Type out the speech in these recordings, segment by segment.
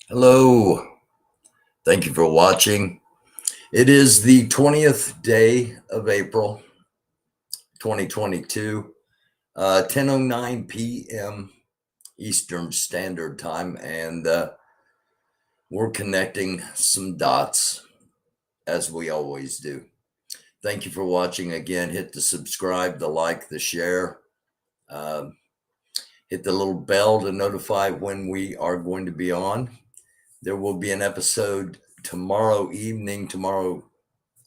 Hello. Thank you for watching. It is the 20th day of April, 2022, 10:09 p.m. Eastern Standard Time, and we're connecting some dots as we always do. Thank you for watching again. Hit the subscribe, the like, the share. Hit the little bell to notify when we are going to be on. There will be an episode tomorrow evening, tomorrow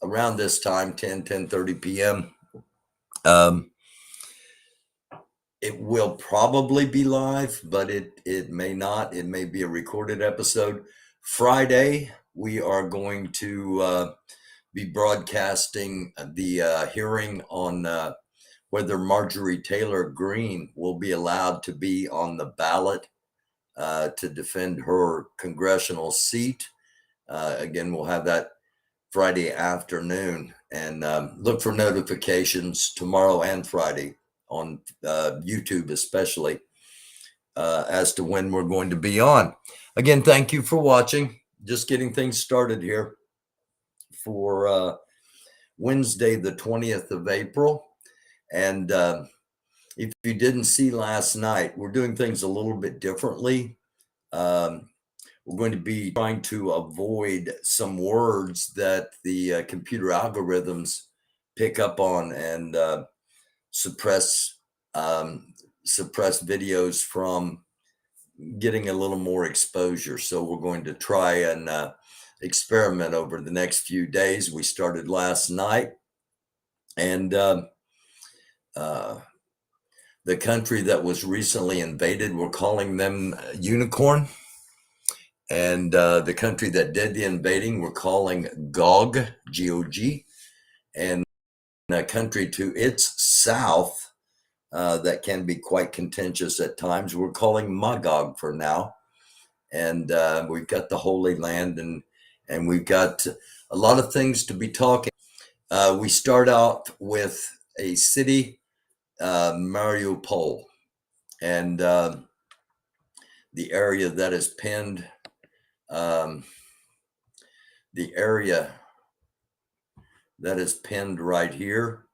around this time, 10:30 p.m. It will probably be live, but it may not. It may be a recorded episode. Friday, we are going to be broadcasting the hearing on whether Marjorie Taylor Greene will be allowed to be on the ballot to defend her congressional seat. Again, we'll have that Friday afternoon, and look for notifications tomorrow and Friday on YouTube, especially as to when we're going to be on. Again, thank you for watching. Just getting things started here for Wednesday, the 20th of April. And if you didn't see last night, we're doing things a little bit differently. We're going to be trying to avoid some words that the computer algorithms pick up on and suppress videos from getting a little more exposure. So we're going to try and experiment over the next few days. We started last night, and the country that was recently invaded, we're calling them unicorn. And the country that did the invading, we're calling Gog, G-O-G. And a country to its south that can be quite contentious at times, we're calling Magog for now. And we've got the Holy Land, and we've got a lot of things to be talking. We start out with a city, Mariupol, and the area that is pinned. The area that is pinned right here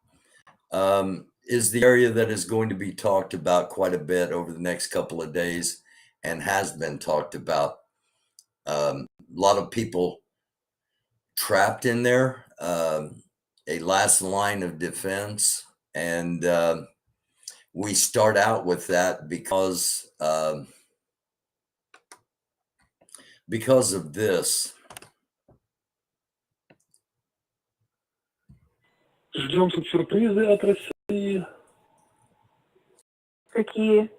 is the area that is going to be talked about quite a bit over the next couple of days, and has been talked about. A lot of people trapped in there, a last line of defense, and we start out with that because of this. Ждем тут сюрпризы от России. Какие?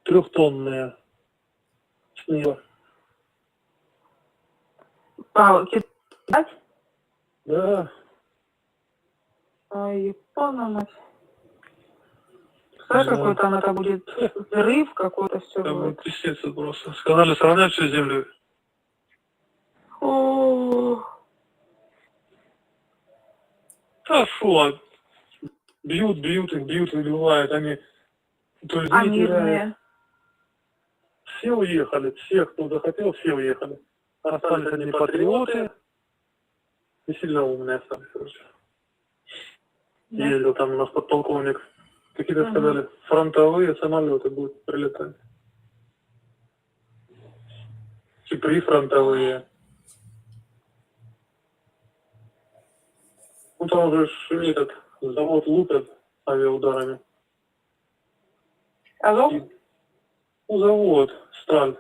3-тонные. Снега. Кидать? Да. Ой, япона мать. Знаешь, Да. какой там это будет взрыв какой-то все Там будет. будет пиздец просто. Сказали сравнять всю землю. О, А шо? Бьют, выбивают. Они то есть а теряют. мирные? Все уехали. Все, кто захотел, все уехали. Остались одни патриоты. И сильно умные остались, короче. Да. Ездил там у нас подполковник. Какие-то сказали, фронтовые самолеты будут прилетать. И прифронтовые. Ну там уже этот завод лупят авиаударами. Азов? Ну завод, сталь.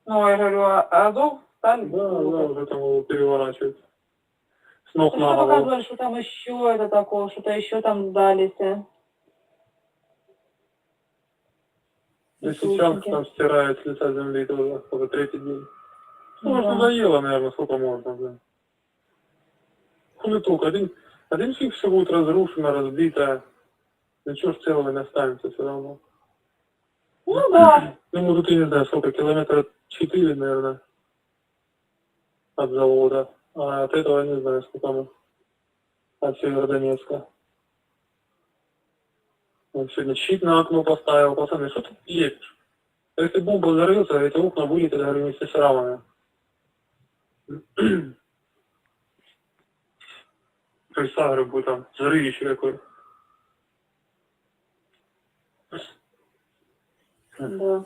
Ну, я говорю, Азов, сталь? Да, уже там его переворачивают. С ног Ну, на что голову. показывали, что там еще это такое, что-то еще там дались. И сейчас там стирают с лица земли тоже, уже 3-й день. Ну, Да. может, надоело, наверное, сколько можно, блин. Хули только, один фиг все будет разрушено, разбито. Ничего ж целого не останется все равно. Ну да. Ну, может, я не знаю, сколько, километра 4, наверное, от завода. А от этого я не знаю, сколько мы. От Северодонецка. Он сегодня щит на окно поставил. Пацаны, что ты едешь? Если бомба взорвется, эти окна вылетят, говорю, вместе с рамами. Представь, говорю, будет там взрывище какое. Да.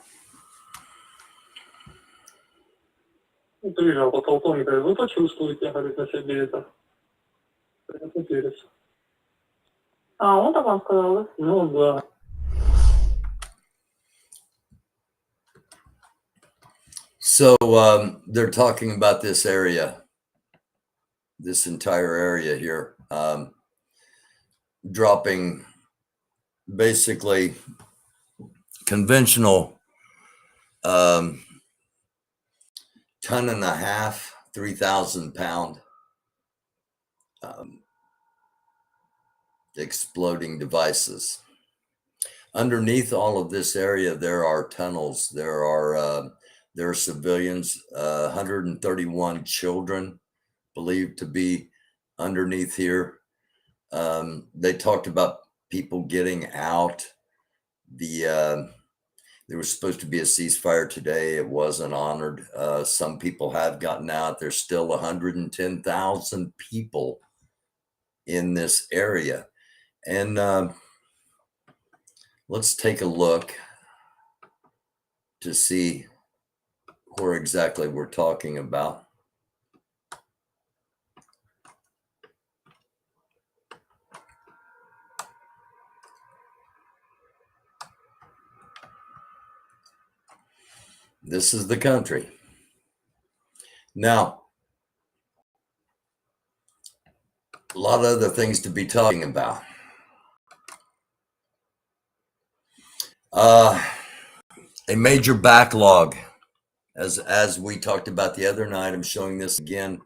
Ну, приезжал подполковник, говорит, вы почувствуете, говорит, на себе это. Это перец. А, он так вам сказал, да? Ну, да. So they're talking about this area, this entire area here, dropping basically conventional ton and a half, 3,000 pound exploding devices. Underneath all of this area, there are tunnels. There are civilians, 131 children believed to be underneath here. They talked about people getting out. There was supposed to be a ceasefire today. It wasn't honored. Some people have gotten out. There's still 110,000 people in this area. And let's take a look to see where exactly we're talking about. This is the country. Now, a lot of other things to be talking about. A major backlog, as we talked about the other night. I'm showing this again,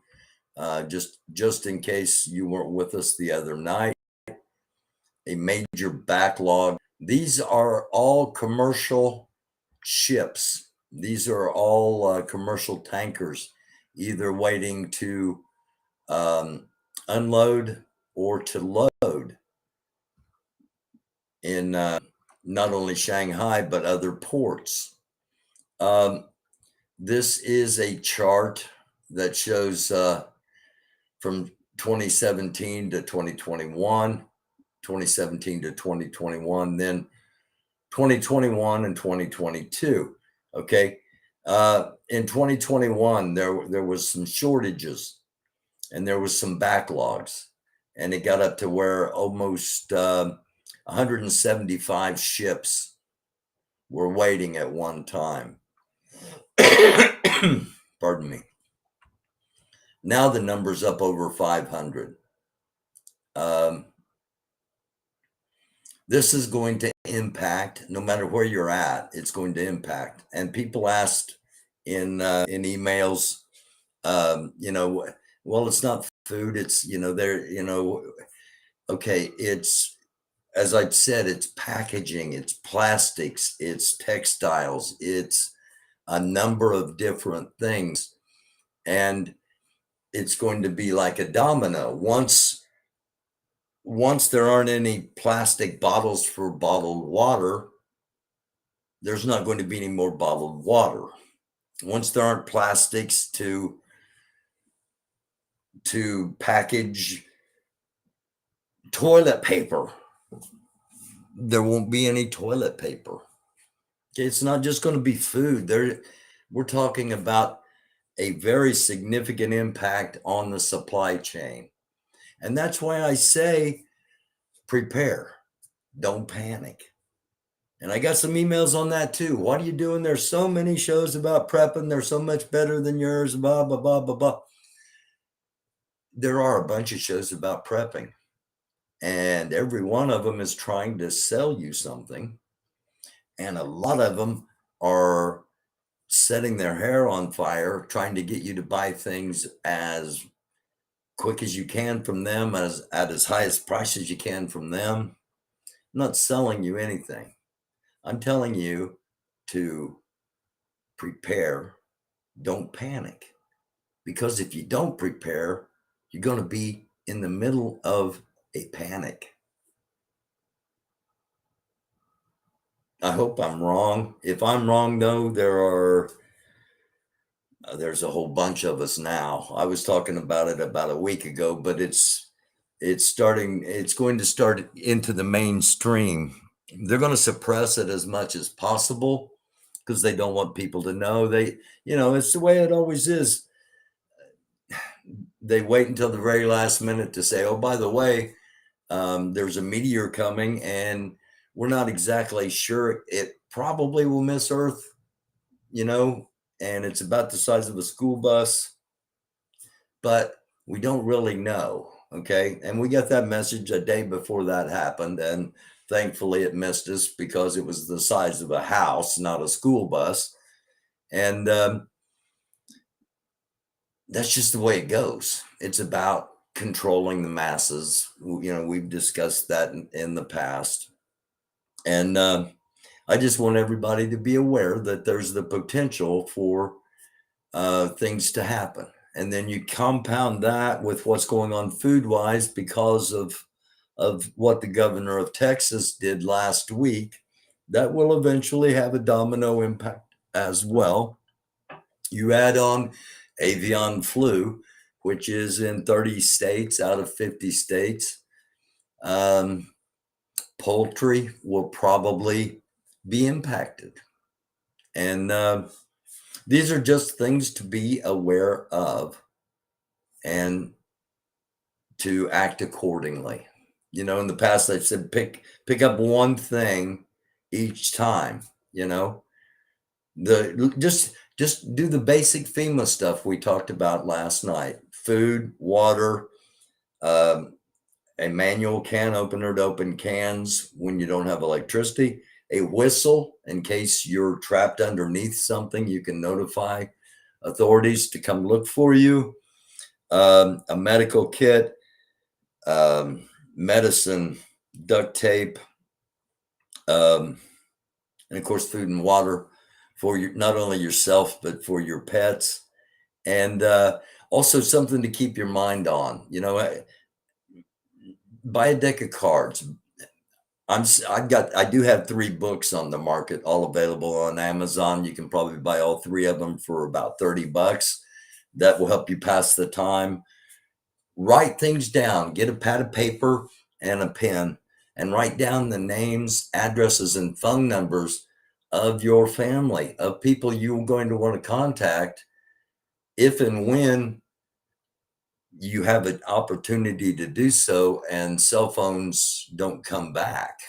just in case you weren't with us the other night. A major backlog. These are all commercial ships. These are all commercial tankers, either waiting to unload or to load in not only Shanghai, but other ports. This is a chart that shows from 2017 to 2021, 2017 to 2021, then 2021 and 2022. Okay. In 2021, there was some shortages and there was some backlogs, and it got up to where almost 175 ships were waiting at one time. Pardon me. Now the number's up over 500. This is going to impact, no matter where you're at, it's going to impact. And people asked in emails, well, it's not food. It's, okay, it's, as I've said, it's packaging, it's plastics, it's textiles, it's a number of different things. And it's going to be like a domino. Once there aren't any plastic bottles for bottled water, there's not going to be any more bottled water. Once there aren't plastics to package toilet paper, there won't be any toilet paper. Okay, it's not just going to be food. We're talking about a very significant impact on the supply chain. And that's why I say prepare, don't panic. And I got some emails on that too. What are you doing? There's so many shows about prepping. They're so much better than yours, blah, blah, blah, blah, blah. There are a bunch of shows about prepping, and every one of them is trying to sell you something. And a lot of them are setting their hair on fire, trying to get you to buy things as quick as you can from them, at as high as price as you can from them. I'm not selling you anything. I'm telling you to prepare, don't panic. Because if you don't prepare, you're going to be in the middle of a panic. I hope I'm wrong. If I'm wrong, though, there's a whole bunch of us now. I was talking about it about a week ago, but it's going to start into the mainstream. They're going to suppress it as much as possible because they don't want people to know. It's the way it always is. They wait until the very last minute to say, oh, by the way, there's a meteor coming and we're not exactly sure. It probably will miss Earth, and it's about the size of a school bus, but we don't really know. Okay. And we got that message a day before that happened. And thankfully it missed us because it was the size of a house, not a school bus. And that's just the way it goes. It's about controlling the masses. We've discussed that in the past. And I just want everybody to be aware that there's the potential for things to happen. And then you compound that with what's going on food wise because of what the governor of Texas did last week. That will eventually have a domino impact as well. You add on avian flu, which is in 30 states out of 50 states. Poultry will probably be impacted. And these are just things to be aware of and to act accordingly. In the past, I've said pick up one thing each time. Just do the basic FEMA stuff we talked about last night: food, water, a manual can opener to open cans when you don't have electricity, a whistle in case you're trapped underneath something, you can notify authorities to come look for you, a medical kit, medicine, duct tape, and of course food and water for not only yourself but for your pets, and also something to keep your mind on. Buy a deck of cards. I do have 3 books on the market, all available on Amazon. You can probably buy all 3 of them for about $30. That will help you pass the time. Write things down. Get a pad of paper and a pen and write down the names, addresses, and phone numbers of your family, of people you're going to want to contact if and when you have an opportunity to do so and cell phones don't come back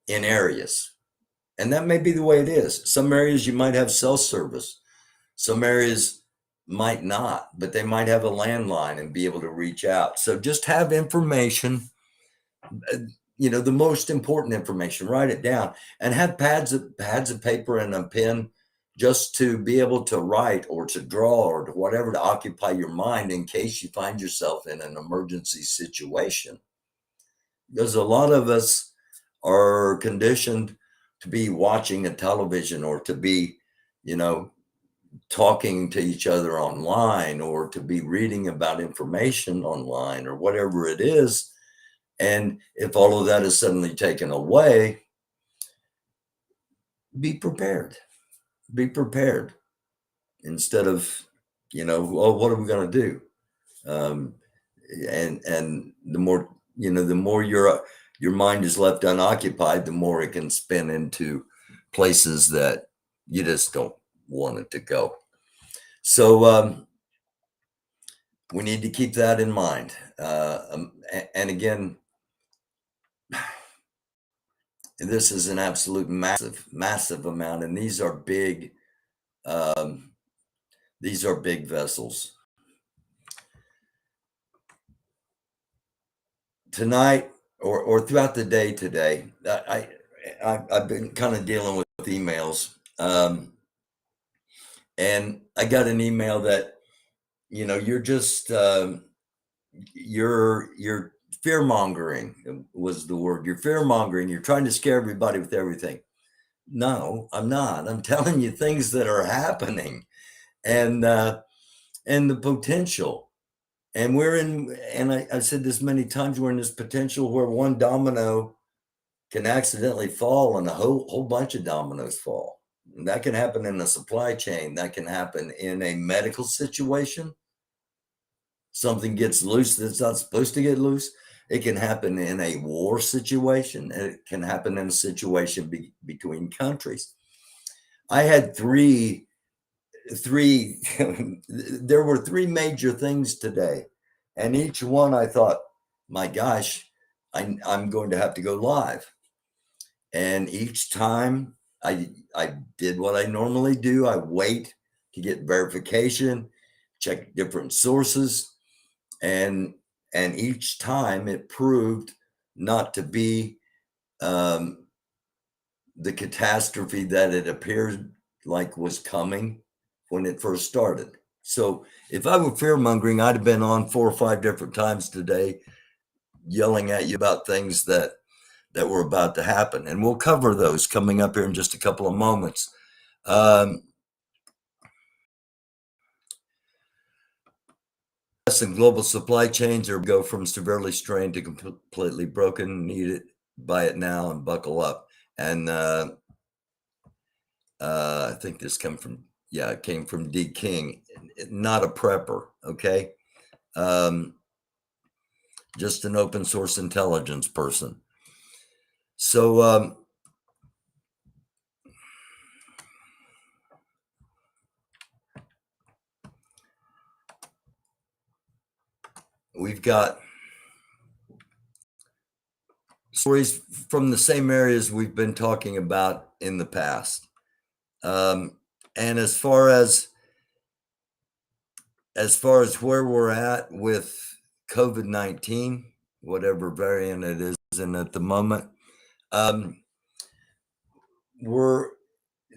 in areas. And that may be the way it is. Some areas you might have cell service. Some areas might not, but they might have a landline and be able to reach out. So just have information, the most important information, write it down, and have pads of paper and a pen just to be able to write or to draw or to whatever, to occupy your mind in case you find yourself in an emergency situation. Because a lot of us are conditioned to be watching a television or to be, talking to each other online or to be reading about information online or whatever it is. And if all of that is suddenly taken away, be prepared. Be prepared instead of, what are we going to do? And the more, the more your mind is left unoccupied, the more it can spin into places that you just don't want it to go. So we need to keep that in mind. And again, this is an absolute massive amount, and these are big vessels. Tonight or throughout the day today, I've been kind of dealing with emails, and I got an email that you're just you're fear mongering was the word. You're fear mongering. You're trying to scare everybody with everything. No, I'm not. I'm telling you things that are happening, and the potential. And we're in, and I said this many times, we're in this potential where one domino can accidentally fall and a whole bunch of dominoes fall. And that can happen in a supply chain. That can happen in a medical situation. Something gets loose that's not supposed to get loose. It can happen in a war situation. It can happen in a situation between countries. I had three there were three major things today, and each one I thought, my gosh, I'm going to have to go live. And each time I did what I normally do. I wait to get verification, check different sources, and each time it proved not to be the catastrophe that it appeared like was coming when it first started. So if I were fear mongering, I'd have been on 4 or 5 different times today yelling at you about things that were about to happen. And we'll cover those coming up here in just a couple of moments. And global supply chains are go from severely strained to completely broken. Need it, buy it now and buckle up. And I think this came from, it came from D. King, not a prepper, okay? Just an open source intelligence person. So we've got stories from the same areas we've been talking about in the past. And as far as where we're at with COVID-19, whatever variant it is in at the moment, we're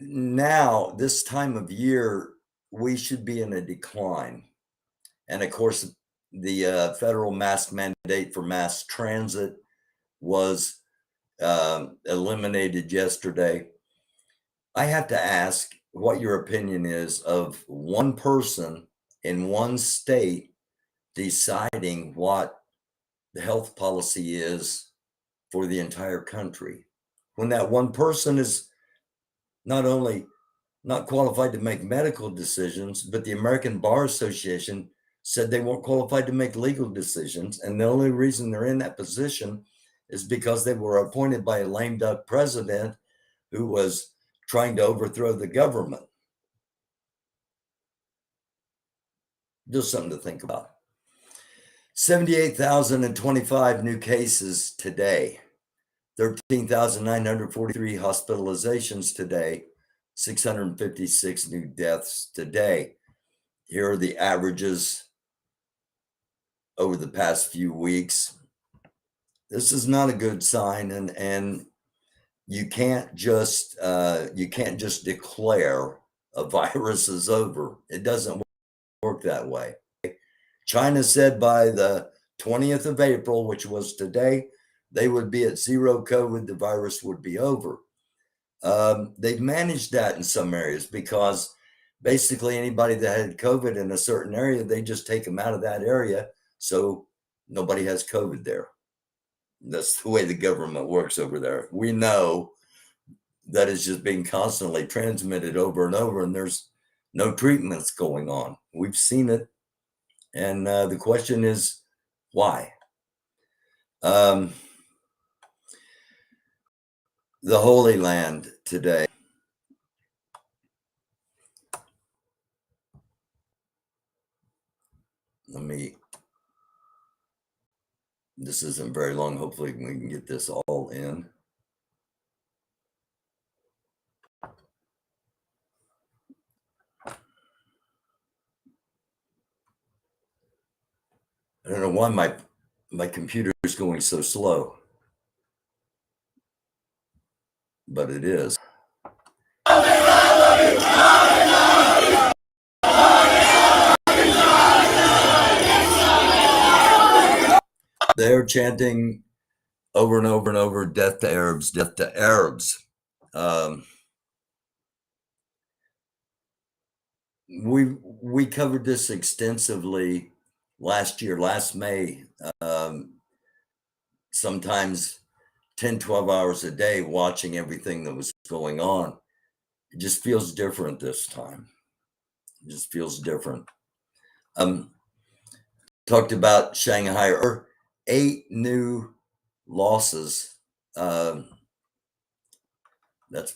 now, this time of year, we should be in a decline. And of course, the federal mask mandate for mass transit was eliminated yesterday. I have to ask what your opinion is of one person in one state deciding what the health policy is for the entire country, when that one person is not only not qualified to make medical decisions, but the American Bar Association said they weren't qualified to make legal decisions. And the only reason they're in that position is because they were appointed by a lame duck president who was trying to overthrow the government. Just something to think about. 78,025 new cases today, 13,943 hospitalizations today, 656 new deaths today. Here are the averages over the past few weeks. This is not a good sign, and you can't just declare a virus is over. It doesn't work that way. China said by the 20th of April, which was today, they would be at zero COVID, the virus would be over. They've managed that in some areas because basically anybody that had COVID in a certain area, they just take them out of that area, so nobody has COVID there. That's the way the government works over there. We know that it's just being constantly transmitted over and over, and there's no treatments going on. We've seen it, and the question is, why? The Holy Land today. This isn't very long. Hopefully we can get this all in. I don't know why my computer is going so slow, but it is. They're chanting over and over and over, death to Arabs, death to Arabs. We covered this extensively last year, last May. Sometimes 10, 12 hours a day watching everything that was going on. It just feels different this time. It just feels different. Talked about Shanghai, 8 new losses. That's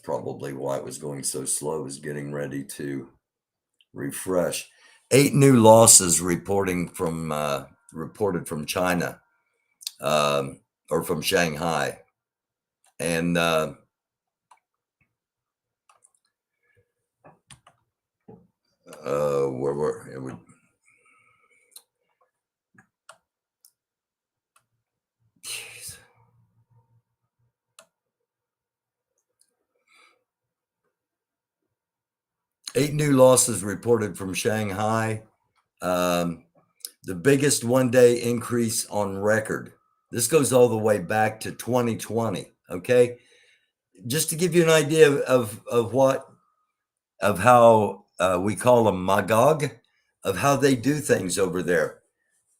probably why it was going so slow, is getting ready to refresh. 8 new losses reported from China, or from Shanghai. And where were it? Would, geez. Eight new losses reported from Shanghai. The biggest one-day increase on record. This goes all the way back to 2020. Okay, just to give you an idea of how we call them Magog, of how they do things over there.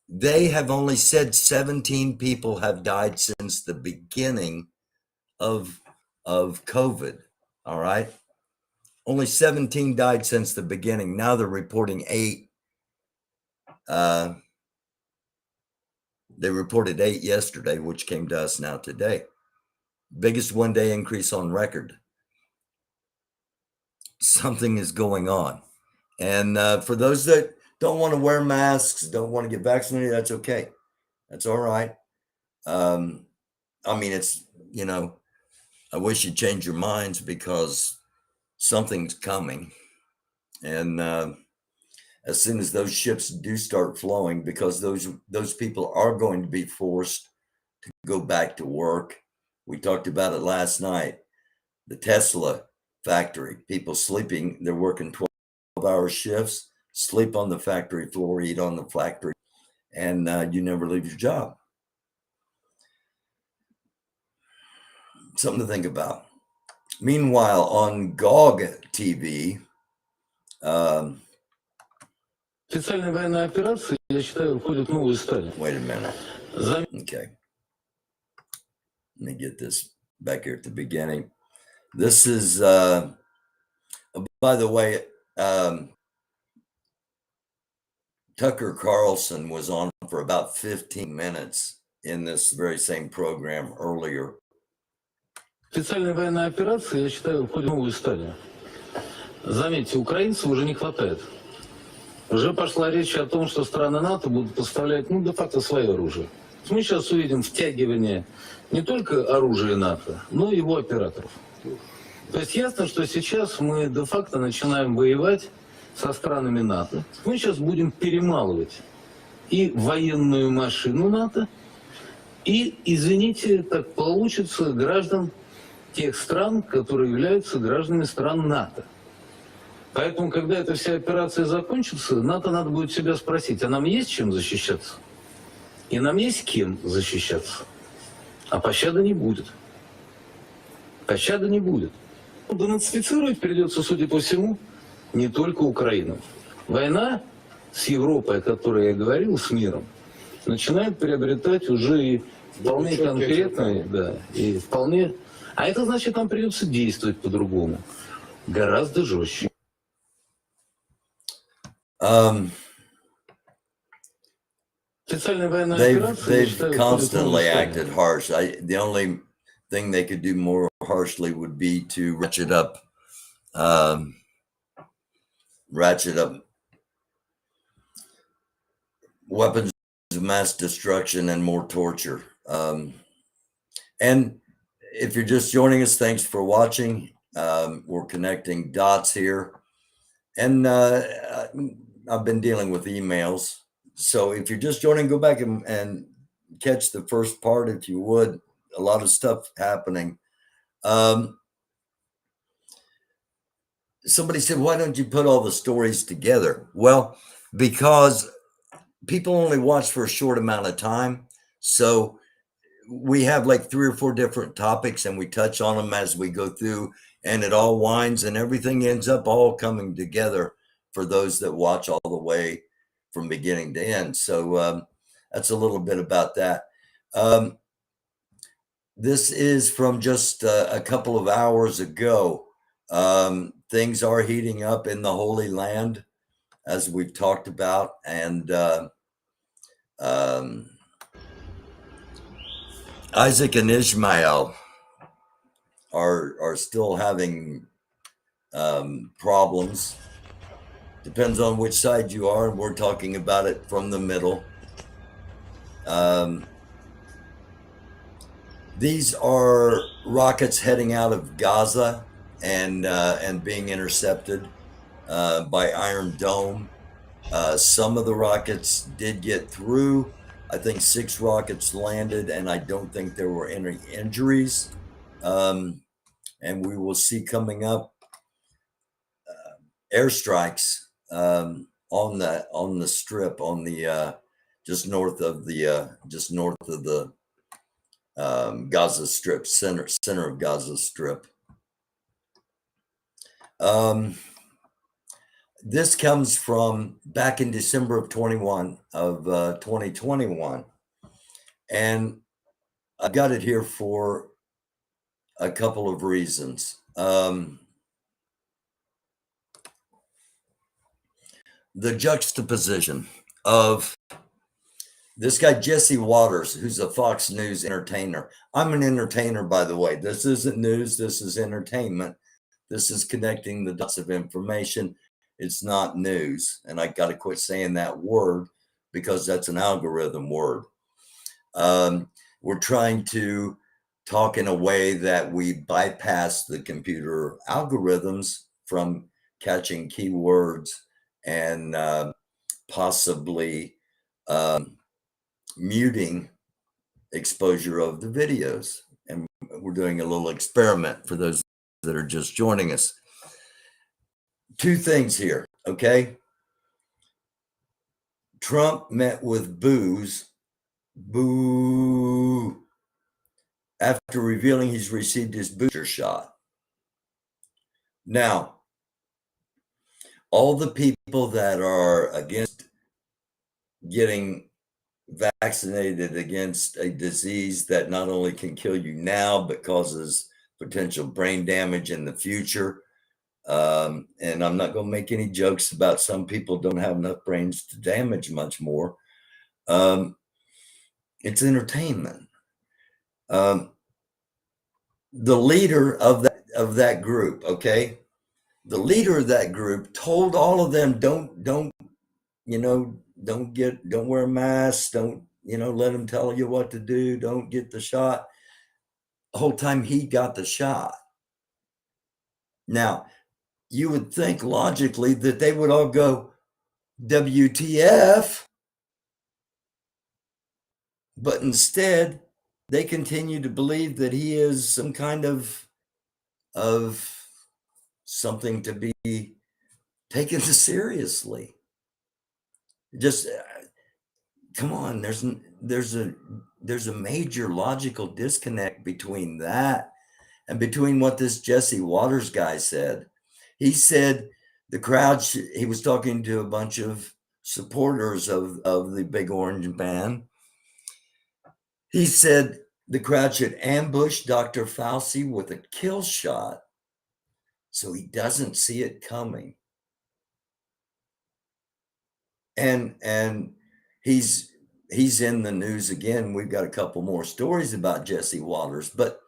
They have only said 17 people have died since the beginning of COVID. All right, only 17 died since the beginning. Now they're reporting 8. They reported 8 yesterday, which came to us now today. Biggest one-day increase on record. Something is going on. And for those that don't want to wear masks, don't want to get vaccinated, that's okay. That's all right. I mean, it's, I wish you'd change your minds, because something's coming. And as soon as those ships do start flowing, because those people are going to be forced to go back to work. We talked about it last night. The Tesla factory, people sleeping, they're working 12-hour shifts, sleep on the factory floor, eat on the factory, and you never leave your job. Something to think about. Meanwhile, on GOG TV, Специальная военная операция, я считаю, входит в новую стадию. Wait a minute. Okay. Let me get this back here at the beginning. This is, by the way, Tucker Carlson was on for about 15 minutes in this very same program earlier. Специальная военная операция, я считаю, входит в новую стадию. Заметьте, украинцев уже не хватает. Уже пошла речь о том, что страны НАТО будут поставлять, де-факто свое оружие. Мы сейчас увидим втягивание не только оружия НАТО, но и его операторов. То есть ясно, что сейчас мы де-факто начинаем воевать со странами НАТО. Мы сейчас будем перемалывать и военную машину НАТО, и, извините, так получится, граждан тех стран, которые являются гражданами стран НАТО. Поэтому, когда эта вся операция закончится, НАТО надо будет себя спросить, а нам есть чем защищаться? И нам есть кем защищаться? А пощады не будет. Пощады не будет. Денацифицировать придется, судя по всему, не только Украину. Война с Европой, о которой я говорил, с миром, начинает приобретать уже и вполне конкретные, да, и вполне... А это значит, нам придется действовать по-другому. Гораздо жестче. They've constantly acted harsh. The only thing they could do more harshly would be to ratchet up weapons of mass destruction and more torture. And if you're just joining us, thanks for watching. We're connecting dots here, and I've been dealing with emails. So if you're just joining, go back and catch the first part, if you would. A lot of stuff happening. Somebody said, why don't you put all the stories together? Well, because people only watch for a short amount of time. So we have like 3 or 4 different topics, and we touch on them as we go through, and it all winds, and everything ends up all coming together for those that watch all the way from beginning to end. So that's a little bit about that. This is from just a couple of hours ago. Things are heating up in the Holy Land, as we've talked about, and Isaac and Ishmael are still having problems. Depends on which side you are, and we're talking about it from the middle. These are rockets heading out of Gaza and being intercepted by Iron Dome. Some of the rockets did get through. I think 6 rockets landed, and I don't think there were any injuries. And we will see coming up airstrikes on the strip, on the just north of the Gaza Strip, center of Gaza Strip. This comes from back in December of 2021, and I got it here for a couple of reasons. The juxtaposition of this guy, Jesse Waters, who's a Fox News entertainer. I'm an entertainer, by the way. This isn't news. This is entertainment. This is connecting the dots of information. It's not news. And I got to quit saying that word because that's an algorithm word. We're trying to talk in a way that we bypass the computer algorithms from catching keywords and possibly muting exposure of the videos. And we're doing a little experiment for those that are just joining us. 2 things here, okay? Trump met with boo, after revealing he's received his booster shot. Now, all the people that are against getting vaccinated against a disease that not only can kill you now, but causes potential brain damage in the future. And I'm not going to make any jokes about some people don't have enough brains to damage much more. It's entertainment. The leader of that group, okay? The leader of that group told all of them, don't wear a mask, don't, let them tell you what to do, don't get the shot. The whole time he got the shot. Now, you would think logically that they would all go, WTF, but instead they continue to believe that he is some kind of something to be taken seriously. Just come on, there's a major logical disconnect between that and between what this Jesse Waters guy said. He said the crowd, he was talking to a bunch of supporters of the Big Orange Man. He said the crowd should ambush Dr. Fauci with a kill shot so he doesn't see it coming. And he's in the news again. We've got a couple more stories about Jesse Waters, but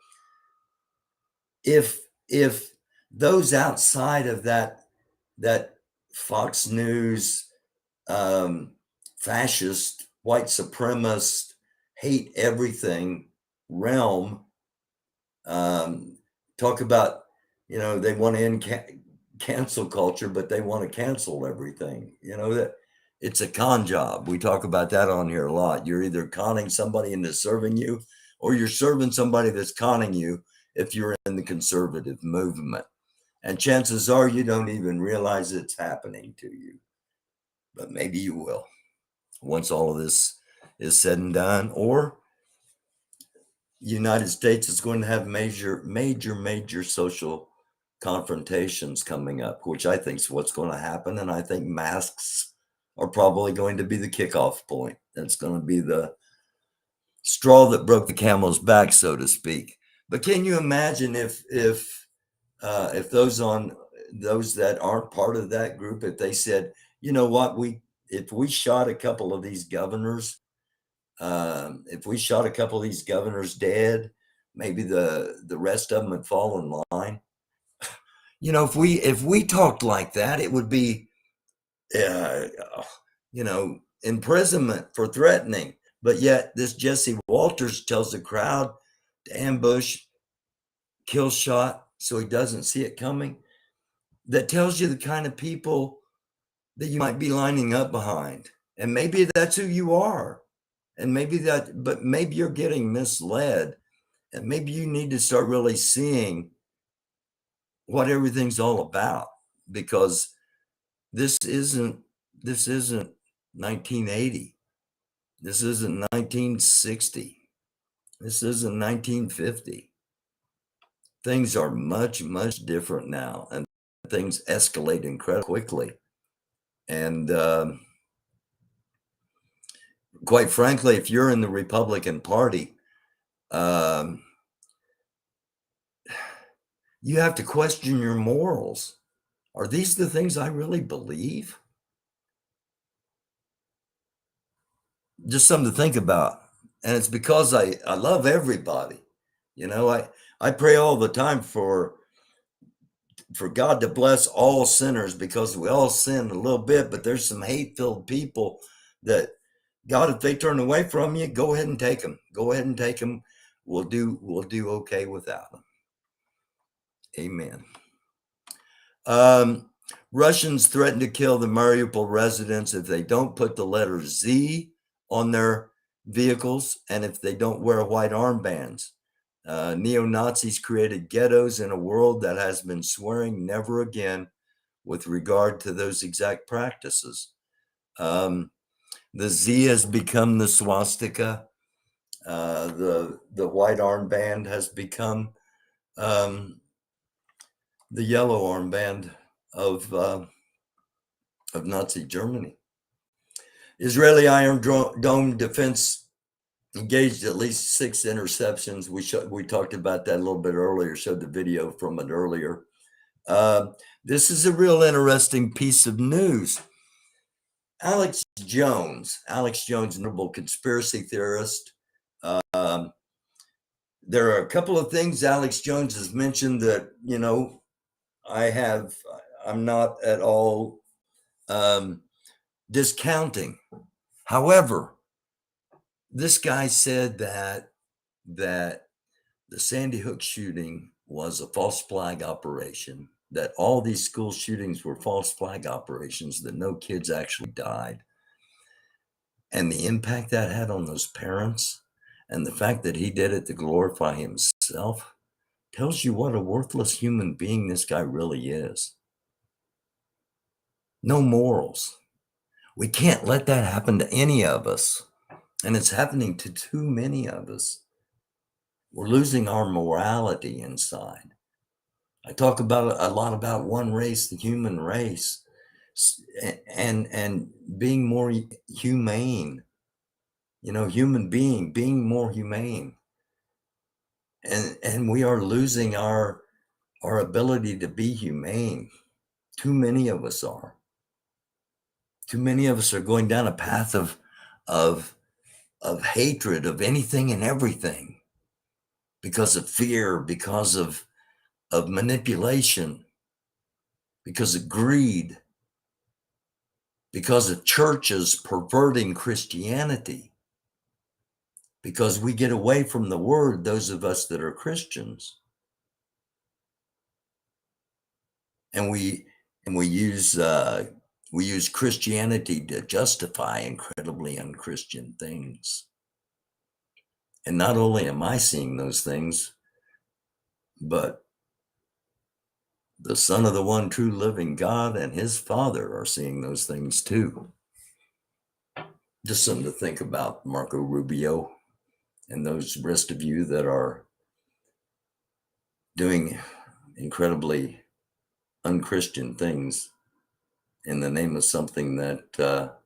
if those outside of that Fox News fascist, white supremacist, hate everything realm talk about, they want to end cancel culture, but they want to cancel everything. That it's a con job. We talk about that on here a lot. You're either conning somebody into serving you, or you're serving somebody that's conning you if you're in the conservative movement. And chances are you don't even realize it's happening to you. But maybe you will once all of this is said and done, or United States is going to have major social confrontations coming up, which I think is what's going to happen. And I think masks are probably going to be the kickoff point. That's going to be the straw that broke the camel's back, so to speak. But can you imagine if those that aren't part of that group, if they said, you know what, if we shot a couple of these governors, dead, maybe the rest of them would fall in line. You know, if we talked like that, it would be, imprisonment for threatening. But yet this Jesse Walters tells the crowd to ambush, kill shot, so he doesn't see it coming. That tells you the kind of people that you might be lining up behind. And maybe that's who you are. And but maybe you're getting misled. And maybe you need to start really seeing what everything's all about, because this isn't 1980. This isn't 1960. This isn't 1950. Things are much, much different now, and things escalate incredibly quickly. And quite frankly, if you're in the Republican Party, you have to question your morals. Are these the things I really believe? Just something to think about. And it's because I love everybody. You know, I pray all the time for God to bless all sinners, because we all sin a little bit, but there's some hate-filled people that, God, if they turn away from you, go ahead and take them. Go ahead and take them. We'll do okay without them. Amen. Russians threaten to kill the Mariupol residents if they don't put the letter Z on their vehicles and if they don't wear white armbands. Neo-Nazis created ghettos in a world that has been swearing never again with regard to those exact practices. The Z has become the swastika. The white armband has become the yellow armband of Nazi Germany. Israeli Iron Dome defense engaged at least 6 interceptions. We talked about that a little bit earlier, showed the video from it earlier. This is a real interesting piece of news. Alex Jones, notable conspiracy theorist. There are a couple of things Alex Jones has mentioned that, you know, I'm not at all discounting. However, this guy said that the Sandy Hook shooting was a false flag operation, that all these school shootings were false flag operations, that no kids actually died. And the impact that had on those parents, and the fact that he did it to glorify himself, tells you what a worthless human being this guy really is. No morals. We can't let that happen to any of us. And it's happening to too many of us. We're losing our morality inside. I talk about a lot about one race, the human race, and being more humane. You know, human being more humane. And we are losing our ability to be humane. Too many of us are. Too many of us are going down a path of hatred of anything and everything, because of fear, because of manipulation, because of greed, because of churches perverting Christianity, because we get away from the word, those of us that are Christians, and we use Christianity to justify incredibly unchristian things. And not only am I seeing those things, but the Son of the one true living God and his Father are seeing those things too. Just something to think about, Marco Rubio, and those rest of you that are doing incredibly unchristian things in the name of something that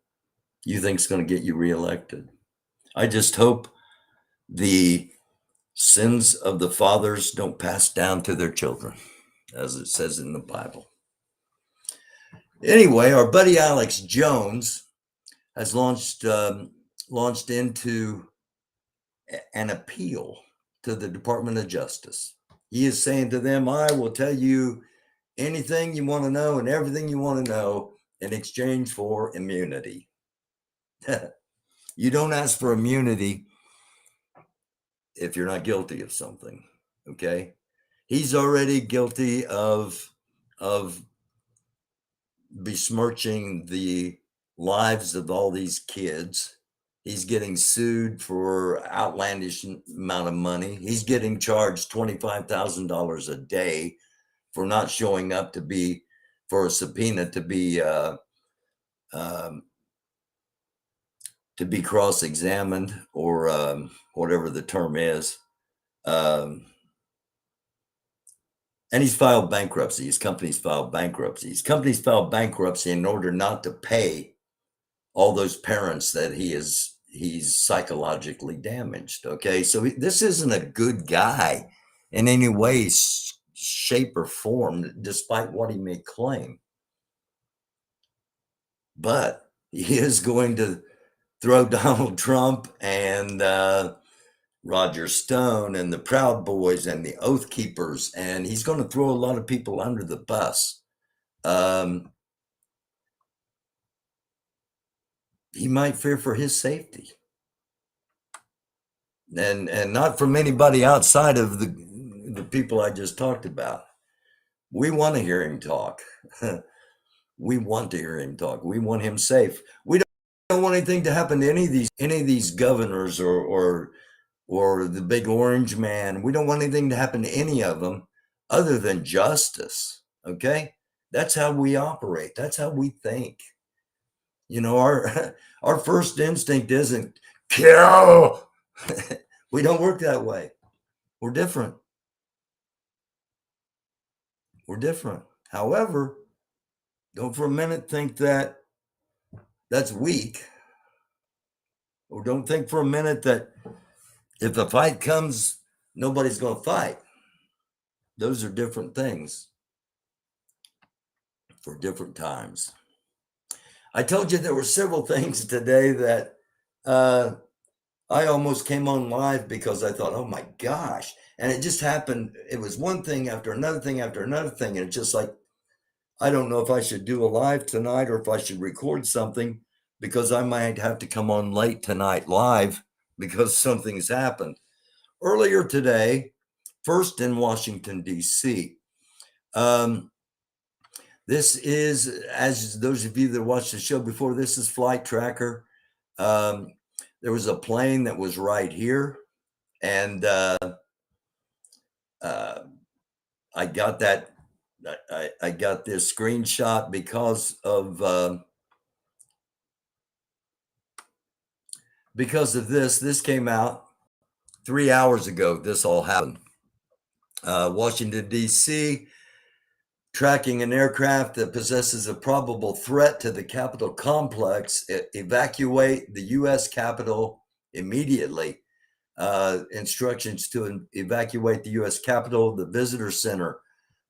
you think is going to get you reelected. I just hope The sins of the fathers don't pass down to their children, as it says in the Bible. Anyway, our buddy Alex Jones has launched into an appeal to the Department of Justice. He is saying to them, I will tell you anything you want to know and everything you want to know in exchange for immunity. You don't ask for immunity if you're not guilty of something, okay? He's already guilty of besmirching the lives of all these kids. He's getting sued for outlandish amount of money. He's getting charged $25,000 a day for not showing up for a subpoena to be cross-examined, or whatever the term is. And he's filed bankruptcy. His company's filed bankruptcy. His company's filed bankruptcy in order not to pay all those parents that he's psychologically damaged. Okay, so this isn't a good guy in any way, shape, or form, despite what he may claim. But he is going to throw Donald Trump and Roger Stone and the Proud Boys and the Oath Keepers, and he's going to throw a lot of people under the bus. He might fear for his safety, and not from anybody outside of the people I just talked about. We want to hear him talk. We want to hear him talk. We want him safe. We don't want anything to happen to any of these governors or the big orange man. We don't want anything to happen to any of them other than justice. Okay, that's how we operate. That's how we think. You know, our first instinct isn't kill. We don't work that way. We're different. We're different. However, don't for a minute think that that's weak. Or don't think for a minute that if a fight comes, nobody's going to fight. Those are different things for different times. I told you there were several things today that I almost came on live because I thought, oh my gosh. And it just happened. It was one thing after another thing after another thing. And it's just like, I don't know if I should do a live tonight or if I should record something, because I might have to come on late tonight live because something's happened. Earlier today, first in Washington, D.C., this is, as those of you that watched the show before, this is Flight Tracker. There was a plane that was right here, and I got that. I got this screenshot because of this. This came out 3 hours ago. This all happened. Washington, D.C., tracking an aircraft that possesses a probable threat to the Capitol complex. Evacuate the U.S. Capitol immediately. Instructions to evacuate the U.S. Capitol, the Visitor Center,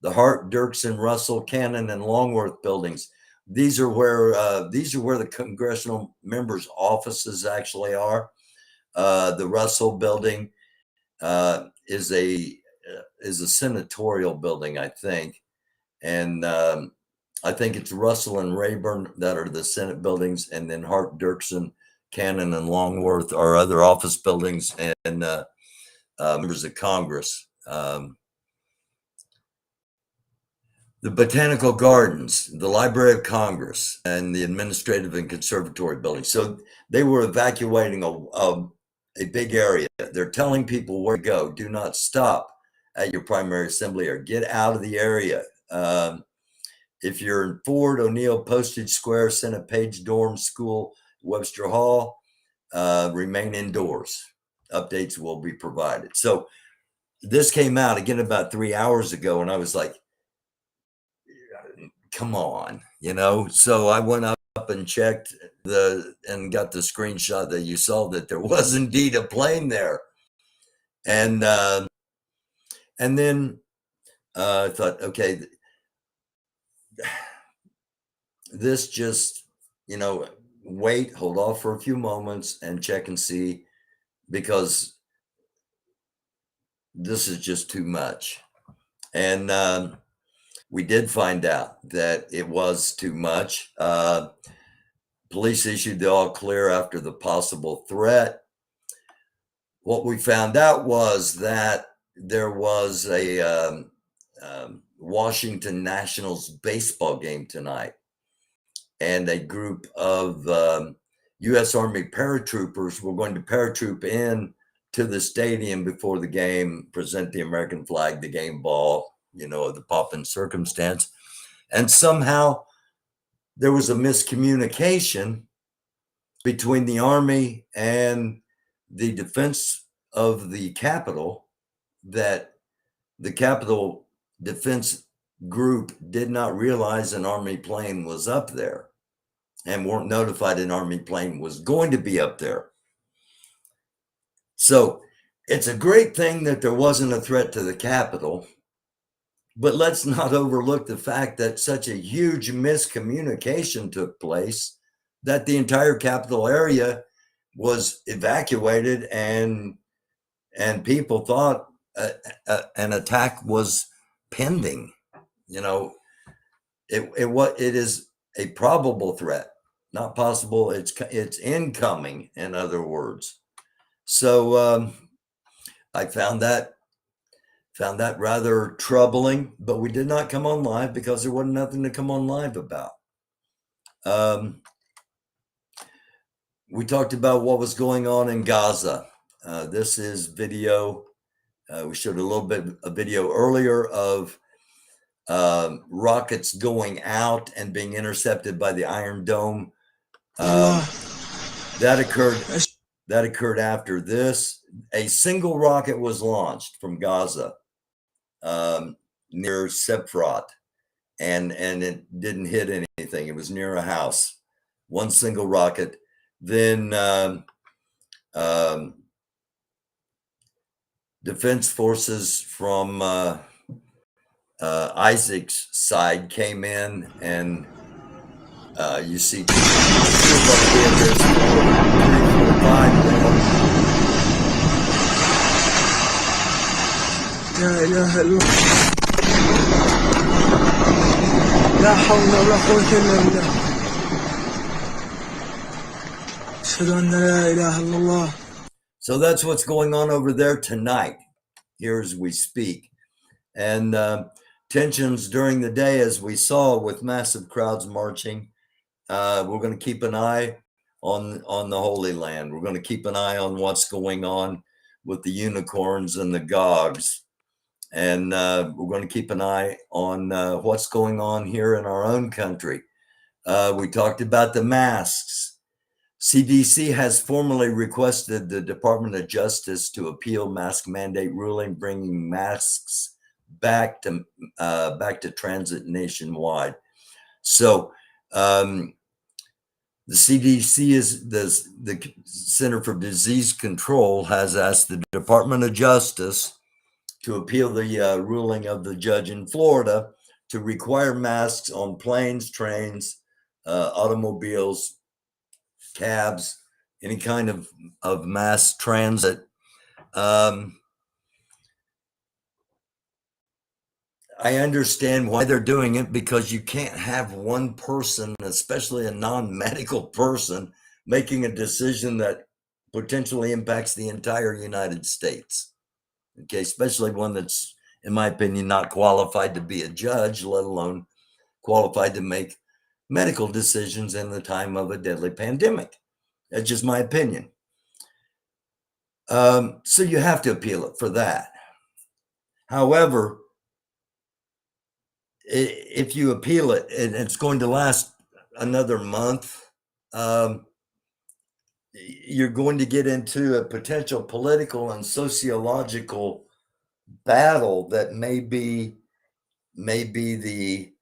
the Hart, Dirksen, Russell, Cannon, and Longworth buildings. These are where the congressional members' offices actually are. The Russell building is a senatorial building, I think. And I think it's Russell and Rayburn that are the Senate buildings, and then Hart, Dirksen, Cannon, and Longworth are other office buildings and members of Congress. The Botanical Gardens, the Library of Congress, and the Administrative and Conservatory buildings. So they were evacuating a big area. They're telling people where to go. Do not stop at your primary assembly or get out of the area. If you're in Ford, O'Neill, Postage Square, Senate Page, Dorm, School, Webster Hall, remain indoors. Updates will be provided. So this came out again about 3 hours ago, and I was like, come on, you know? So I went up and checked and got the screenshot that you saw, that there was indeed a plane there. And then I thought, okay, this just, wait, hold off for a few moments and check and see, because this is just too much. And we did find out that it was too much. Police issued the all clear after the possible threat. What we found out was that there was a Washington Nationals baseball game tonight, and a group of U.S. Army paratroopers were going to paratroop in to the stadium before the game, present the American flag, the game ball, the pomp and circumstance. And somehow there was a miscommunication between the Army and the defense of the Capitol, that the Capitol Defense Group did not realize an Army plane was up there and weren't notified an Army plane was going to be up there. So it's a great thing that there wasn't a threat to the Capitol, but let's not overlook the fact that such a huge miscommunication took place that the entire Capitol area was evacuated, and people thought an attack was pending. It is a probable threat, not possible. It's incoming, in other words. So I found that rather troubling, but we did not come on live because there wasn't nothing to come on live about. We talked about what was going on in Gaza. This is video. We showed a little bit of video earlier of rockets going out and being intercepted by the Iron Dome. That occurred after this. A single rocket was launched from Gaza near Sephrot, and it didn't hit anything. It was near a house. One single rocket. Then defense forces from Isaac's side came in, and you see 2, 3, 4, 5 more. لا إله إلا الله لا حول ولا قوة إلا بالله أشهد أن لا إله إلا الله. So that's what's going on over there tonight, here as we speak. And tensions during the day, as we saw, with massive crowds marching. We're going to keep an eye on the Holy Land. We're going to keep an eye on what's going on with the unicorns and the gogs. And we're going to keep an eye on what's going on here in our own country. We talked about the masks. CDC has formally requested the Department of Justice to appeal mask mandate ruling, bringing masks back to transit nationwide. So the CDC is the Center for Disease Control has asked the Department of Justice to appeal the ruling of the judge in Florida to require masks on planes, trains, automobiles, cabs, any kind of mass transit. I understand why they're doing it, because you can't have one person, especially a non-medical person, making a decision that potentially impacts the entire United States. Okay, especially one that's, in my opinion, not qualified to be a judge, let alone qualified to make medical decisions in the time of a deadly pandemic. That's just my opinion. So you have to appeal it for that. However, if you appeal it and it's going to last another month, you're going to get into a potential political and sociological battle that may be the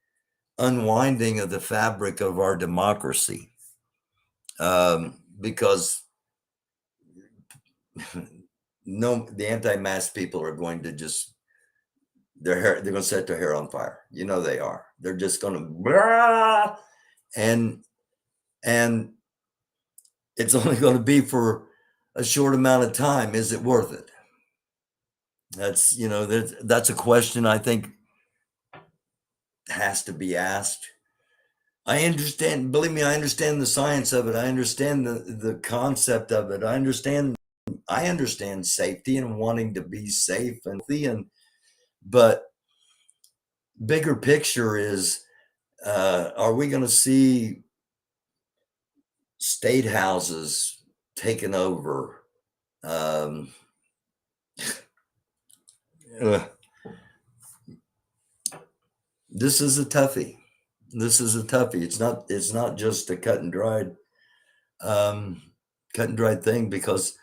unwinding of the fabric of our democracy, because no, the anti-mask people are going to just they're going to set their hair on fire. You know they are. They're just going to and it's only going to be for a short amount of time. Is it worth it? That's that's a question I think has to be asked. I understand, believe me, I understand the science of it. I understand the concept of it. I understand safety and wanting to be safe and healthy, but bigger picture is, are we going to see state houses taken over? This is a toughie. It's not just a cut and dried thing, because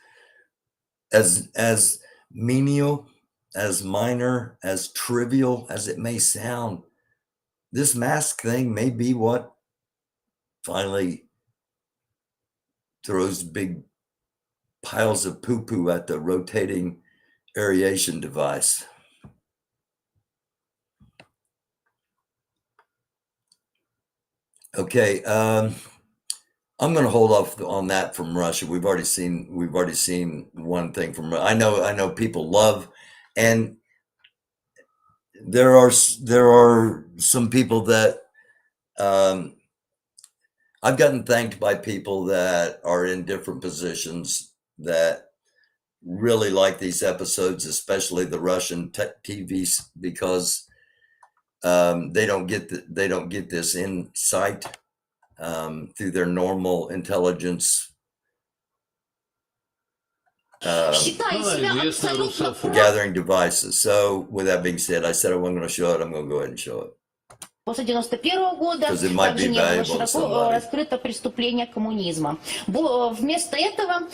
as menial, as minor, as trivial as it may sound, this mask thing may be what finally throws big piles of poo-poo at the rotating aeration device. Okay, I'm going to hold off on that from Russia. We've already seen one thing from. I know people love, and there are some people that I've gotten thanked by people that are in different positions that really like these episodes, especially the Russian TVs, because they don't get this insight through their normal intelligence gathering devices. So with that being said, I said I wasn't going to show it. I'm going to go ahead and show it. После 91 года также не было широко раскрыто преступление коммунизма. Вместо этого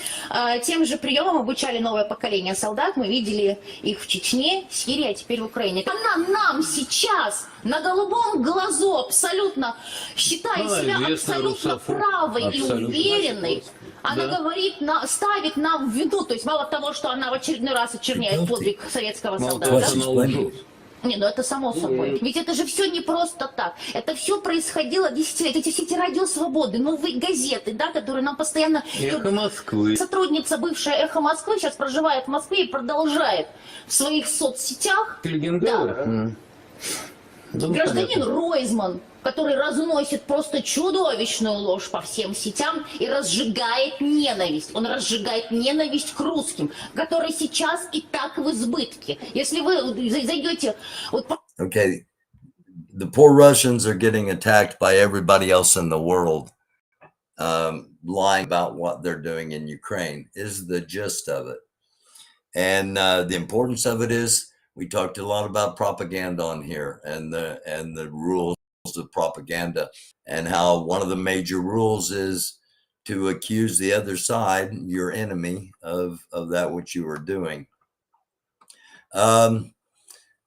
тем же приемом обучали новое поколение солдат. Мы видели их в Чечне, Сирии, а теперь в Украине. Она нам сейчас на голубом глазу абсолютно, считая себя абсолютно правой и уверенной, она говорит, ставит нам в вину, то есть мало того, что она в очередной раз очерняет подвиг советского солдата. Не, ну это само собой. Ведь это же все не просто так. Это все происходило десятилетия. Эти все эти радио свободы, новые газеты, да, которые нам постоянно... Эхо Москвы. Сотрудница, бывшая Эхо Москвы, сейчас проживает в Москве и продолжает в своих соцсетях. Легендарно. Да. Гражданин Ройзман, который разносит просто чудовищную ложь по всем сетям и разжигает ненависть. Он разжигает ненависть к русским, которая сейчас и так в избытке. Если вы зайдете... Okay, the poor Russians are getting attacked by everybody else in the world, lying about what they're doing in Ukraine is the gist of it. And the importance of it is, we talked a lot about propaganda on here and the rules of propaganda, and how one of the major rules is to accuse the other side, your enemy, of that which you are doing.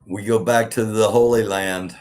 We go back to the Holy Land.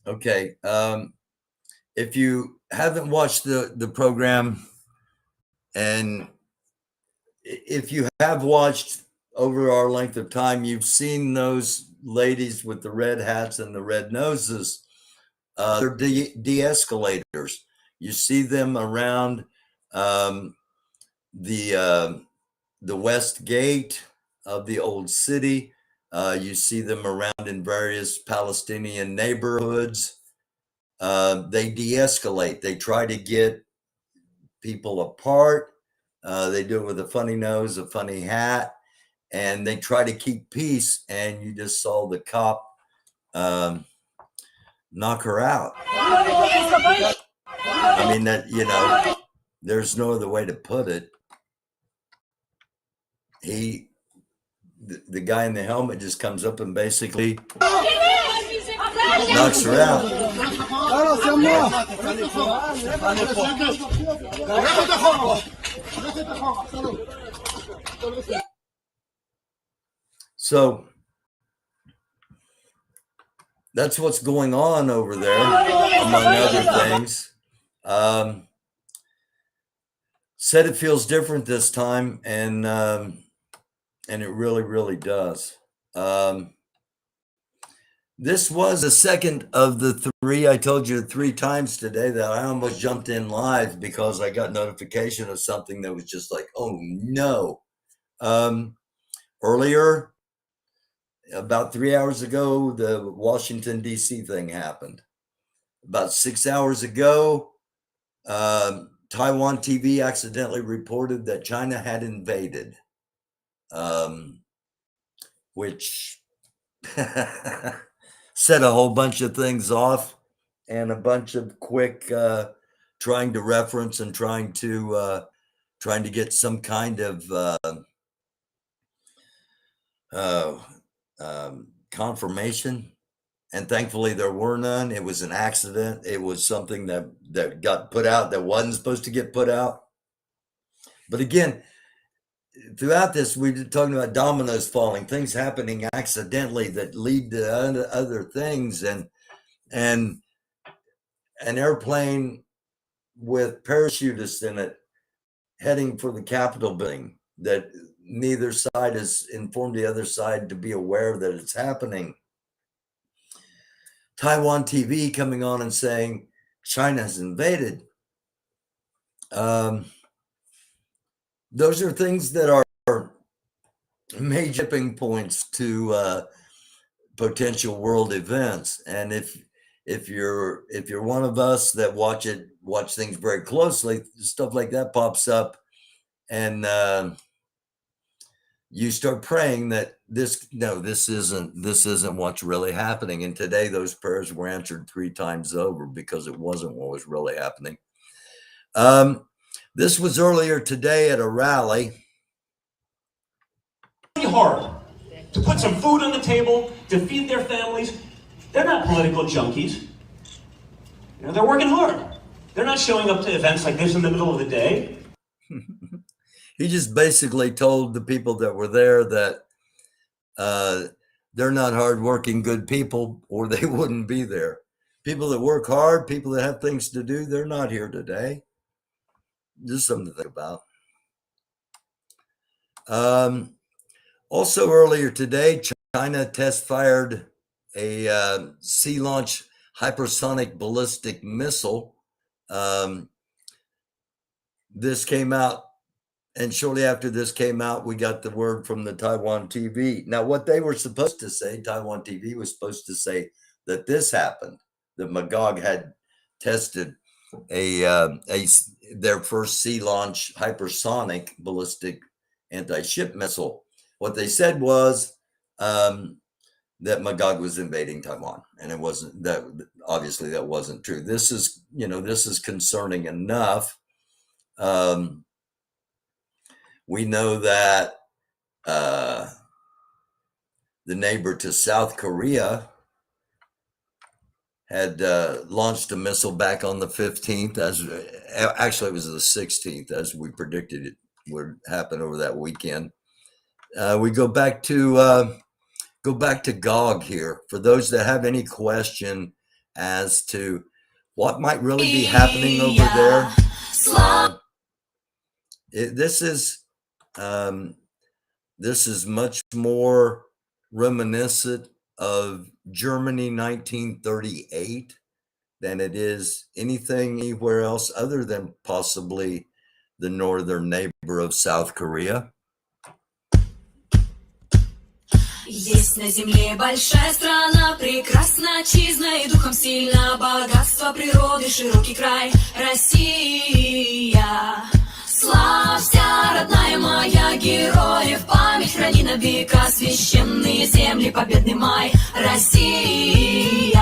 Okay, if you haven't watched the program, and if you have watched over our length of time, you've seen those ladies with the red hats and the red noses. They're de-escalators. You see them around the west gate of the old city. You see them around in various Palestinian neighborhoods. They de-escalate. They try to get people apart. They do it with a funny nose, a funny hat, and they try to keep peace. And you just saw the cop knock her out. I mean, that, you know, there's no other way to put it. The guy in the helmet just comes up and basically knocks her out. So that's what's going on over there, among other things. Said it feels different this time, and it really, really does. This was the second of the three. I told you 3 times today that I almost jumped in live because I got notification of something that was just like, oh no. Earlier, about 3 hours ago, the Washington, D.C. thing happened. About 6 hours ago, Taiwan TV accidentally reported that China had invaded, which set a whole bunch of things off, and a bunch of quick trying to reference and trying to get some kind of confirmation. And thankfully there were none. It was an accident. It was something that got put out that wasn't supposed to get put out. But again, throughout this, we've been talking about dominoes falling, things happening accidentally that lead to other things, and an airplane with parachutists in it heading for the Capitol building that neither side has informed the other side to be aware that it's happening. Taiwan TV coming on and saying China has invaded. Those are things that are major tipping points to potential world events. And if you're one of us that watch things very closely, stuff like that pops up, and you start praying that this isn't what's really happening. And today those prayers were answered 3 times over because it wasn't what was really happening. This was earlier today at a rally. Hard to put some food on the table, to feed their families. They're not political junkies. You know, they're working hard. They're not showing up to events like this in the middle of the day. He just basically told the people that were there that they're not hardworking, good people, or they wouldn't be there. People that work hard, people that have things to do, they're not here today. Just something to think about. Also earlier today, China test fired a sea launch hypersonic ballistic missile. This came out, and shortly after this came out, we got the word from the Taiwan TV. Now, what they were supposed to say, Taiwan TV was supposed to say that this happened, that Magog had tested their first sea launch hypersonic ballistic anti-ship missile. What they said was that Magog was invading Taiwan, and it wasn't. That obviously that wasn't true. This is concerning enough. We know that the neighbor to South Korea had launched a missile back on the 15th, actually it was the 16th, as we predicted it would happen over that weekend. We go back to Gog here. For those that have any question as to what might really be happening over there, this is This is much more reminiscent of Germany 1938 than it is anything anywhere else other than possibly the northern neighbor of South Korea. Есть на земле большая страна, прекрасна, отчизна и духом сильна, богатство природы, широкий край, Россия. Славься, родная моя, героев память храни на века, священные земли, победный май, Россия.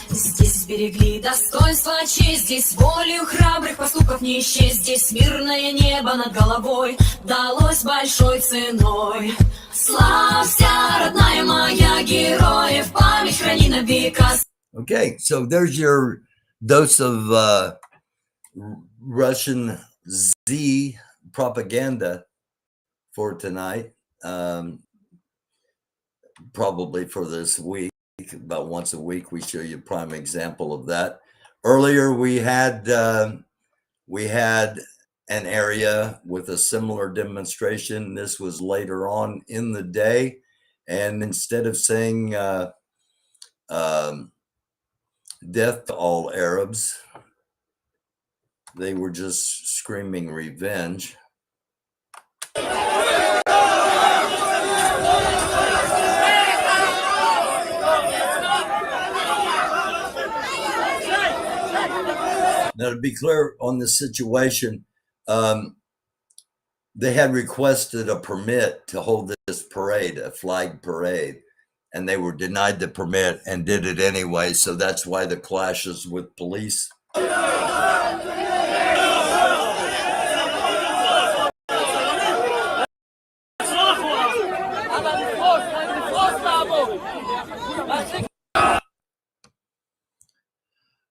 Здесь сберегли достоинство, честь, здесь волею храбрых поступков не исчесть, здесь мирное небо над головой далось большой ценой. Славься, родная моя, героев память храни на века. Okay, so there's your dose of Russian Z propaganda for tonight, probably for this week. About once a week we show you a prime example of that. Earlier we had an area with a similar demonstration. This was later on in the day, and instead of saying death to all Arabs, they were just screaming revenge. Now, to be clear on this situation, they had requested a permit to hold this parade, a flag parade, and they were denied the permit and did it anyway. So that's why the clashes with police.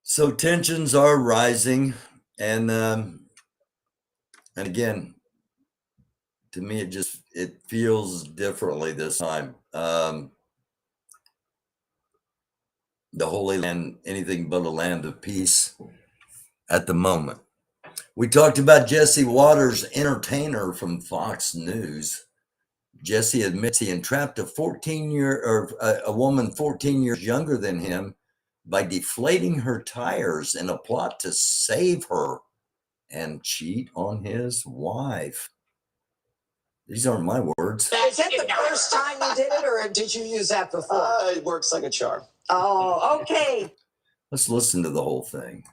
So tensions are rising, and again, to me, it feels differently this time. The Holy Land, anything but a land of peace at the moment. We talked about Jesse Waters, entertainer from Fox News. Jesse admits he entrapped a woman 14 years younger than him by deflating her tires in a plot to save her and cheat on his wife. These aren't my words. Is that the first time you did it, or did you use that before? It works like a charm. Oh, okay. Let's listen to the whole thing.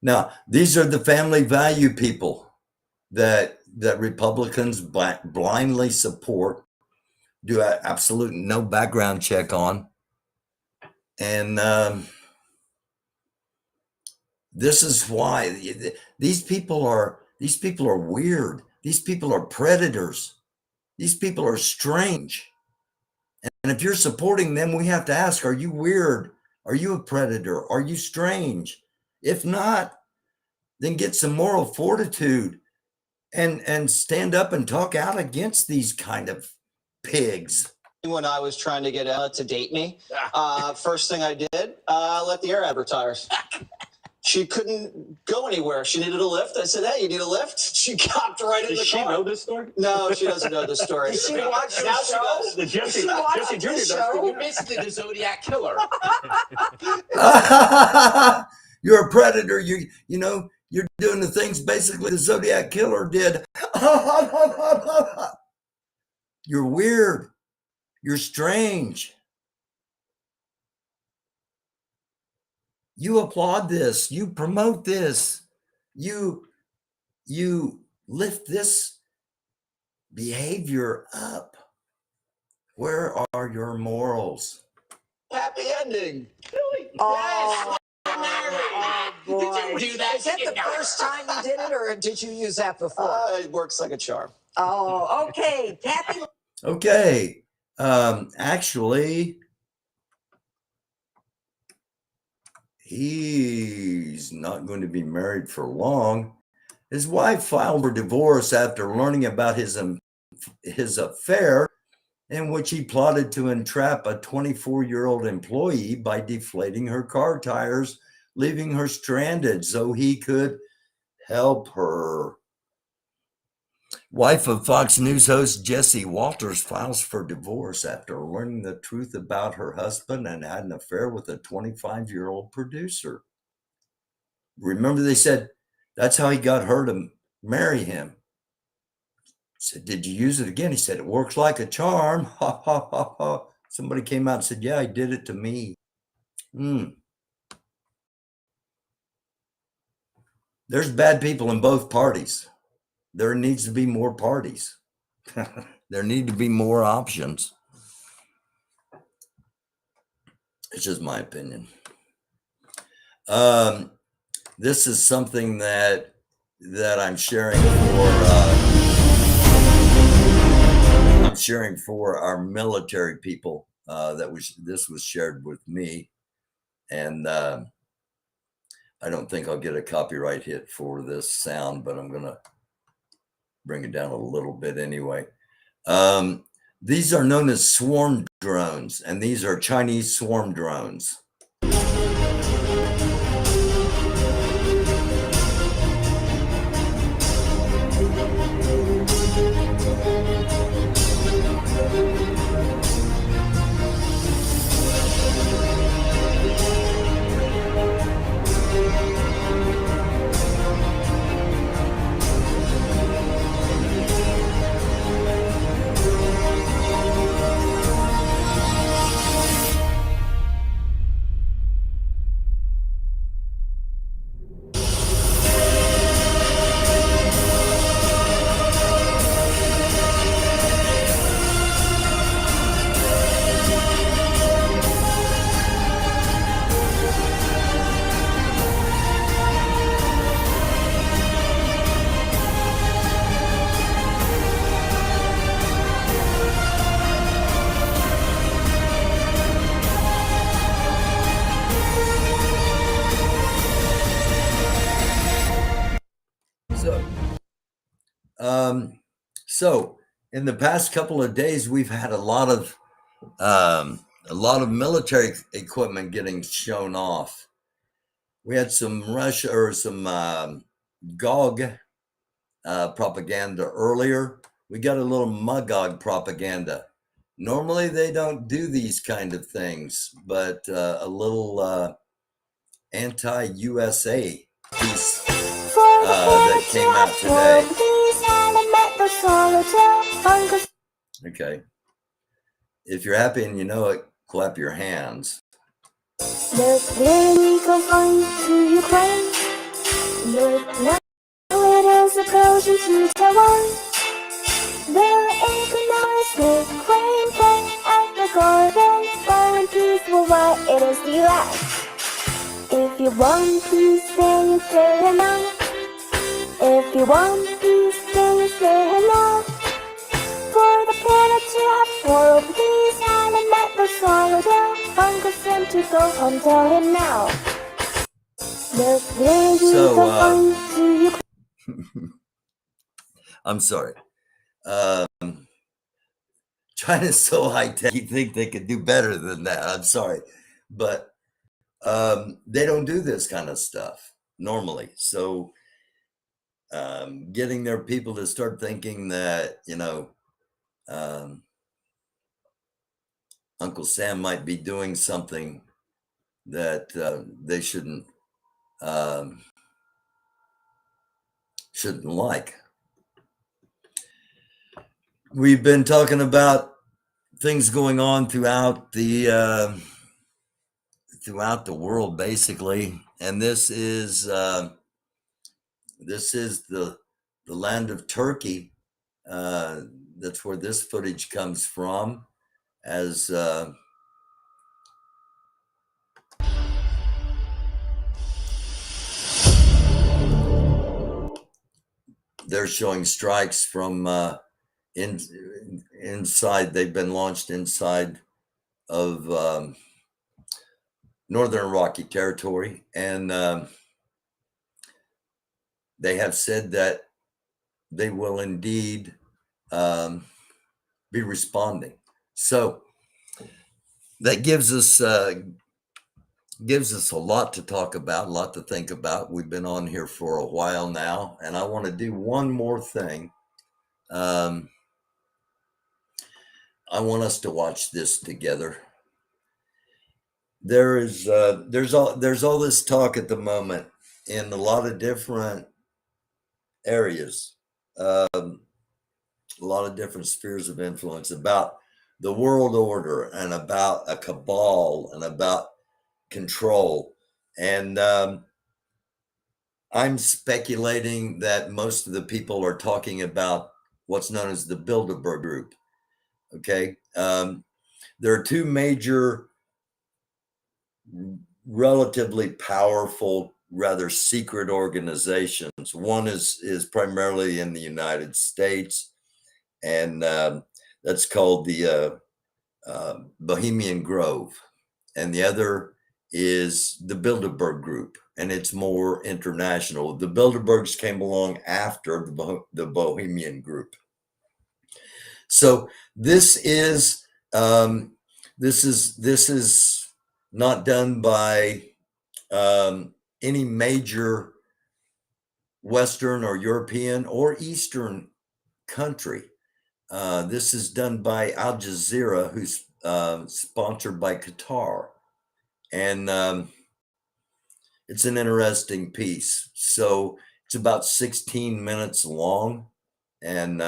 Now, these are the family value people that Republicans blindly support, do absolute no background check on. And this is why these people are weird. These people are predators. These people are strange. And if you're supporting them, we have to ask, are you weird? Are you a predator? Are you strange? If not, then get some moral fortitude and stand up and talk out against these kind of pigs. When I was trying to get Ella to date me, first thing I did, let the air advertise. She couldn't go anywhere. She needed a lift. I said, "Hey, you need a lift?" She copped right in the car. Does she know this story? No, she doesn't know the story. Did she watch your Now show? she does. Jesse Jr. does. You're basically the Zodiac killer. You're a predator. You know, you're doing the things basically the Zodiac killer did. You're weird. You're strange. You applaud this. You promote this. You lift this behavior up. Where are your morals? Happy ending. Oh, boy. Did you do that? Is that the first time you did it, or did you use that before? It works like a charm. Oh, okay. Kathy. Okay. Actually, he's not going to be married for long. His wife filed for divorce after learning about his affair, in which he plotted to entrap a 24-year-old employee by deflating her car tires, leaving her stranded so he could help her. Wife of Fox News host Jesse Walters files for divorce after learning the truth about her husband and had an affair with a 25-year-old producer. Remember, they said that's how he got her to marry him. Said, did you use it again? He said, it works like a charm. Ha, ha, ha, ha. Somebody came out and said, yeah, he did it to me. There's bad people in both parties. There needs to be more parties. There need to be more options. It's just my opinion. This is something that I'm sharing for our military people. This was shared with me, and I don't think I'll get a copyright hit for this sound, but I'm gonna bring it down a little bit anyway. These are known as swarm drones, and these are Chinese swarm drones. So in the past couple of days, we've had a lot of military equipment getting shown off. We had some Russia or some GOG propaganda earlier. We got a little Magog propaganda. Normally they don't do these kind of things, but a little anti-USA piece that came out today. Okay. If you're happy and you know it, clap your hands. Look where we go on to Ukraine. Look now it is approaching to Taiwan. Their economics make Ukraine play at the garden. Fire and peace will why it is the US. If you want peace, then you stay here now. If you want peace, then you stay here now. For the planet to have world peace and let the sorrow down. Uncle Sam to go home, tell him now. Look where we go on to Ukraine. I'm sorry. China's so high-tech, you think they could do better than that. I'm sorry. But they don't do this kind of stuff normally. So getting their people to start thinking that, Uncle Sam might be doing something that they shouldn't like. We've been talking about things going on throughout the world, basically, and this is the land of Turkey. That's where this footage comes from, as they're showing strikes from inside. They've been launched inside of Northern Iraqi territory, and they have said that they will indeed be responding. So that gives us a lot to talk about, a lot to think about. We've been on here for a while now, and I want to do one more thing I want us to watch this together. There's all this talk at the moment in a lot of different areas, a lot of different spheres of influence about the world order and about a cabal and about control. And I'm speculating that most of the people are talking about what's known as the Bilderberg Group. Okay. There are two major, relatively powerful, rather secret organizations. One is primarily in the United States, and that's called the Bohemian Grove, and the other is the Bilderberg Group, and it's more international. The Bilderbergs came along after the Bohemian Group. So this is not done by any major Western or European or Eastern country. This is done by Al Jazeera, who's sponsored by Qatar. And it's an interesting piece. So it's about 16 minutes long. And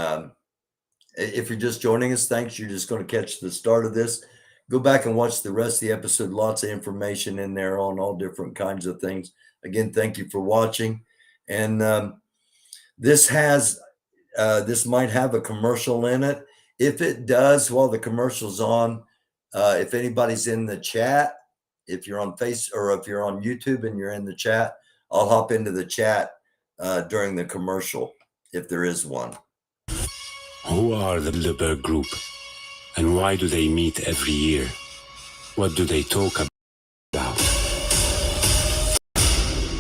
if you're just joining us, thanks. You're just going to catch the start of this. Go back and watch the rest of the episode. Lots of information in there on all different kinds of things. Again, thank you for watching. And this might have a commercial in it. If it does, while the commercial's on, if anybody's in the chat, if you're on or if you're on YouTube and you're in the chat, I'll hop into the chat during the commercial, if there is one. Who are the Bilderberg Group, and why do they meet every year? What do they talk about?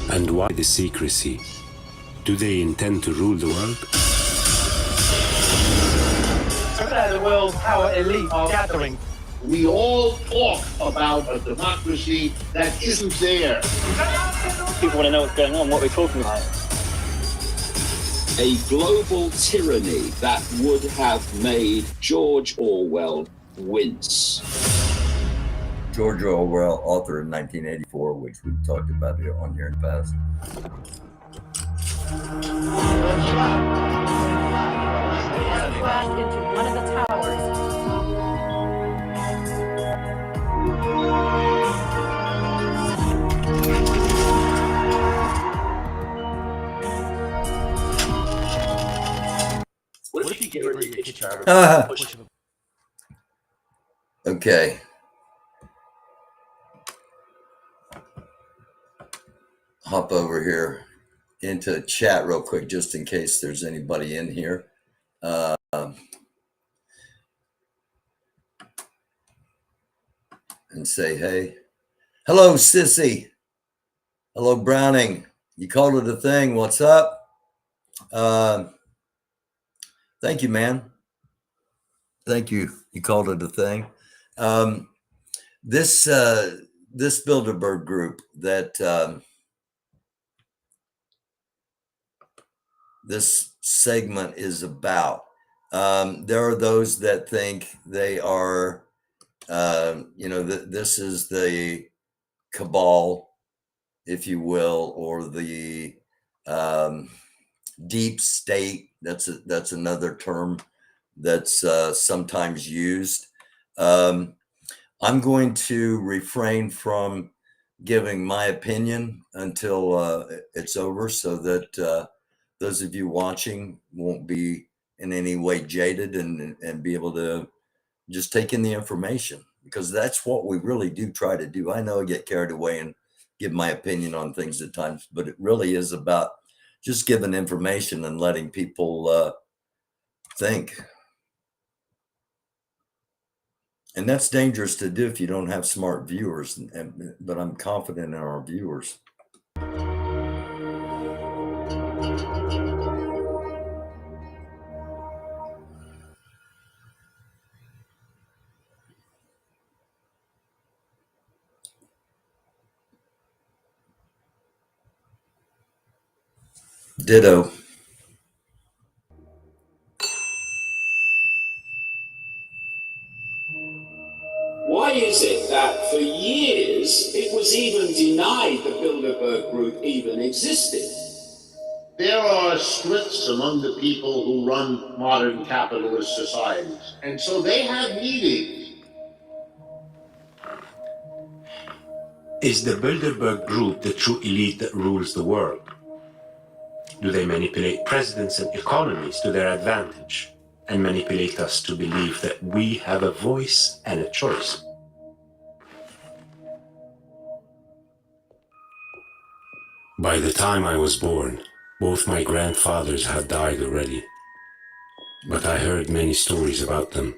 And why the secrecy? Do they intend to rule the world? The world's power elite are gathering. We all talk about a democracy that isn't there. People want to know what's going on, what we're talking about. A global tyranny that would have made George Orwell wince. George Orwell, author of 1984, which we've talked about here on here in the past. Crashed into one of the towers. What if you get rid of your kitchen? Okay. Hop over here into chat real quick, just in case there's anybody in here. And say, hey. Hello, Sissy. Hello, Browning. You called it a thing. What's up? Thank you, man. Thank you. You called it a thing. This Bilderberg Group that this segment is about. There are those that think they are, this is the cabal, if you will, or the deep state. That's another term that's sometimes used. I'm going to refrain from giving my opinion until it's over, so that those of you watching won't be in any way jaded and be able to just take in the information, because that's what we really do try to do. I know I get carried away and give my opinion on things at times, but it really is about just giving information and letting people think. And that's dangerous to do if you don't have smart viewers, but I'm confident in our viewers. Ditto. are splits among the people who run modern capitalist societies. And so they have meetings. Is the Bilderberg Group the true elite that rules the world? Do they manipulate presidents and economies to their advantage and manipulate us to believe that we have a voice and a choice? By the time I was born, both my grandfathers had died already, but I heard many stories about them.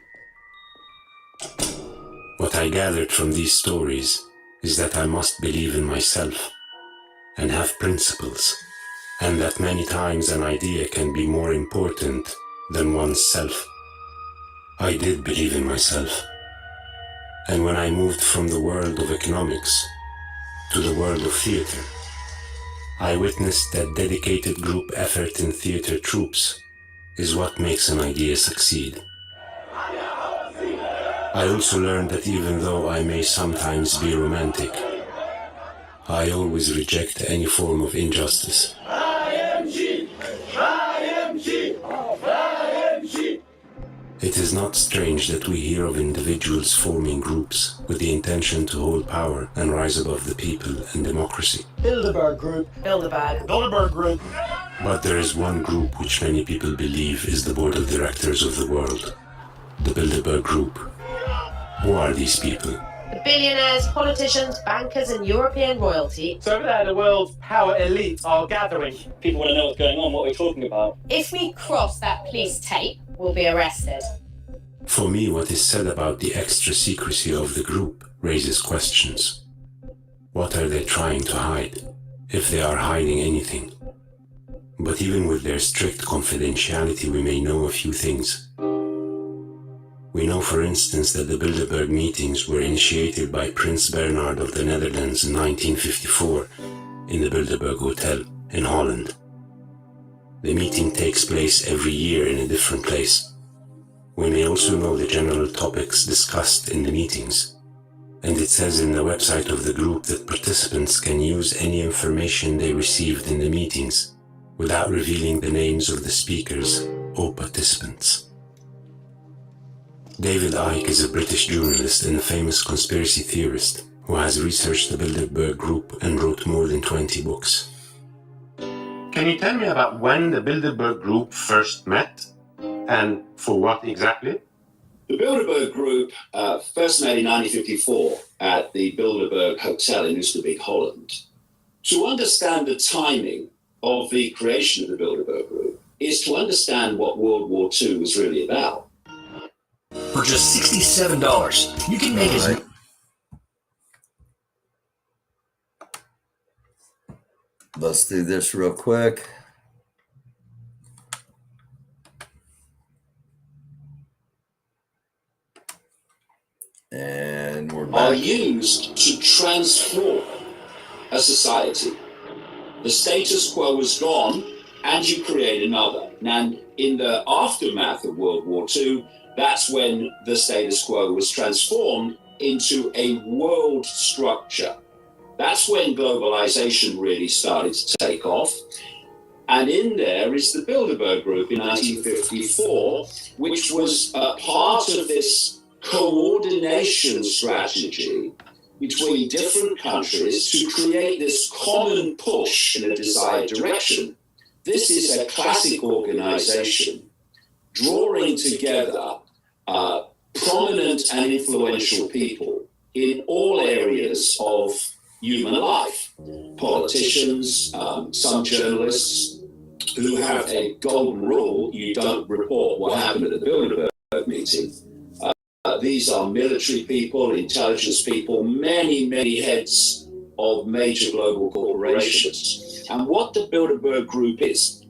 What I gathered from these stories is that I must believe in myself and have principles, and that many times an idea can be more important than one's self. I did believe in myself, and when I moved from the world of economics to the world of theater, I witnessed that dedicated group effort in theater troupes is what makes an idea succeed. I also learned that even though I may sometimes be romantic, I always reject any form of injustice. It is not strange that we hear of individuals forming groups with the intention to hold power and rise above the people and democracy. Bilderberg Group. Bilderberg. Bilderberg Group. But there is one group which many people believe is the board of directors of the world, the Bilderberg Group. Who are these people? The billionaires, politicians, bankers, and European royalty. So over there, the world's power elite are gathering. People want to know what's going on, what we're talking about. If we cross that police tape, we'll be arrested. For me, what is said about the extra secrecy of the group raises questions. What are they trying to hide, if they are hiding anything? But even with their strict confidentiality, we may know a few things. We know, for instance, that the Bilderberg meetings were initiated by Prince Bernhard of the Netherlands in 1954 in the Bilderberg Hotel in Holland. The meeting takes place every year in a different place. We may also know the general topics discussed in the meetings, and it says in the website of the group that participants can use any information they received in the meetings without revealing the names of the speakers or participants. David Icke is a British journalist and a famous conspiracy theorist who has researched the Bilderberg Group and wrote more than 20 books. Can you tell me about when the Bilderberg Group first met and for what exactly? The Bilderberg Group first met in 1954 at the Bilderberg Hotel in Oosterbeek, Holland. To understand the timing of the creation of the Bilderberg Group is to understand what World War II was really about. For just $67, you can make as right. Let's do this real quick. And we're back. Are used to transform a society. The status quo was gone, and you create another. Now, in the aftermath of World War II, that's when the status quo was transformed into a world structure. That's when globalization really started to take off. And in there is the Bilderberg Group in 1954, which was part of this coordination strategy between different countries to create this common push in a desired direction. This is a classic organization drawing together prominent and influential people in all areas of human life. Politicians, some journalists who have a golden rule: you don't report what happened at the Bilderberg meeting. These are military people, intelligence people, many heads of major global corporations. And what the Bilderberg Group is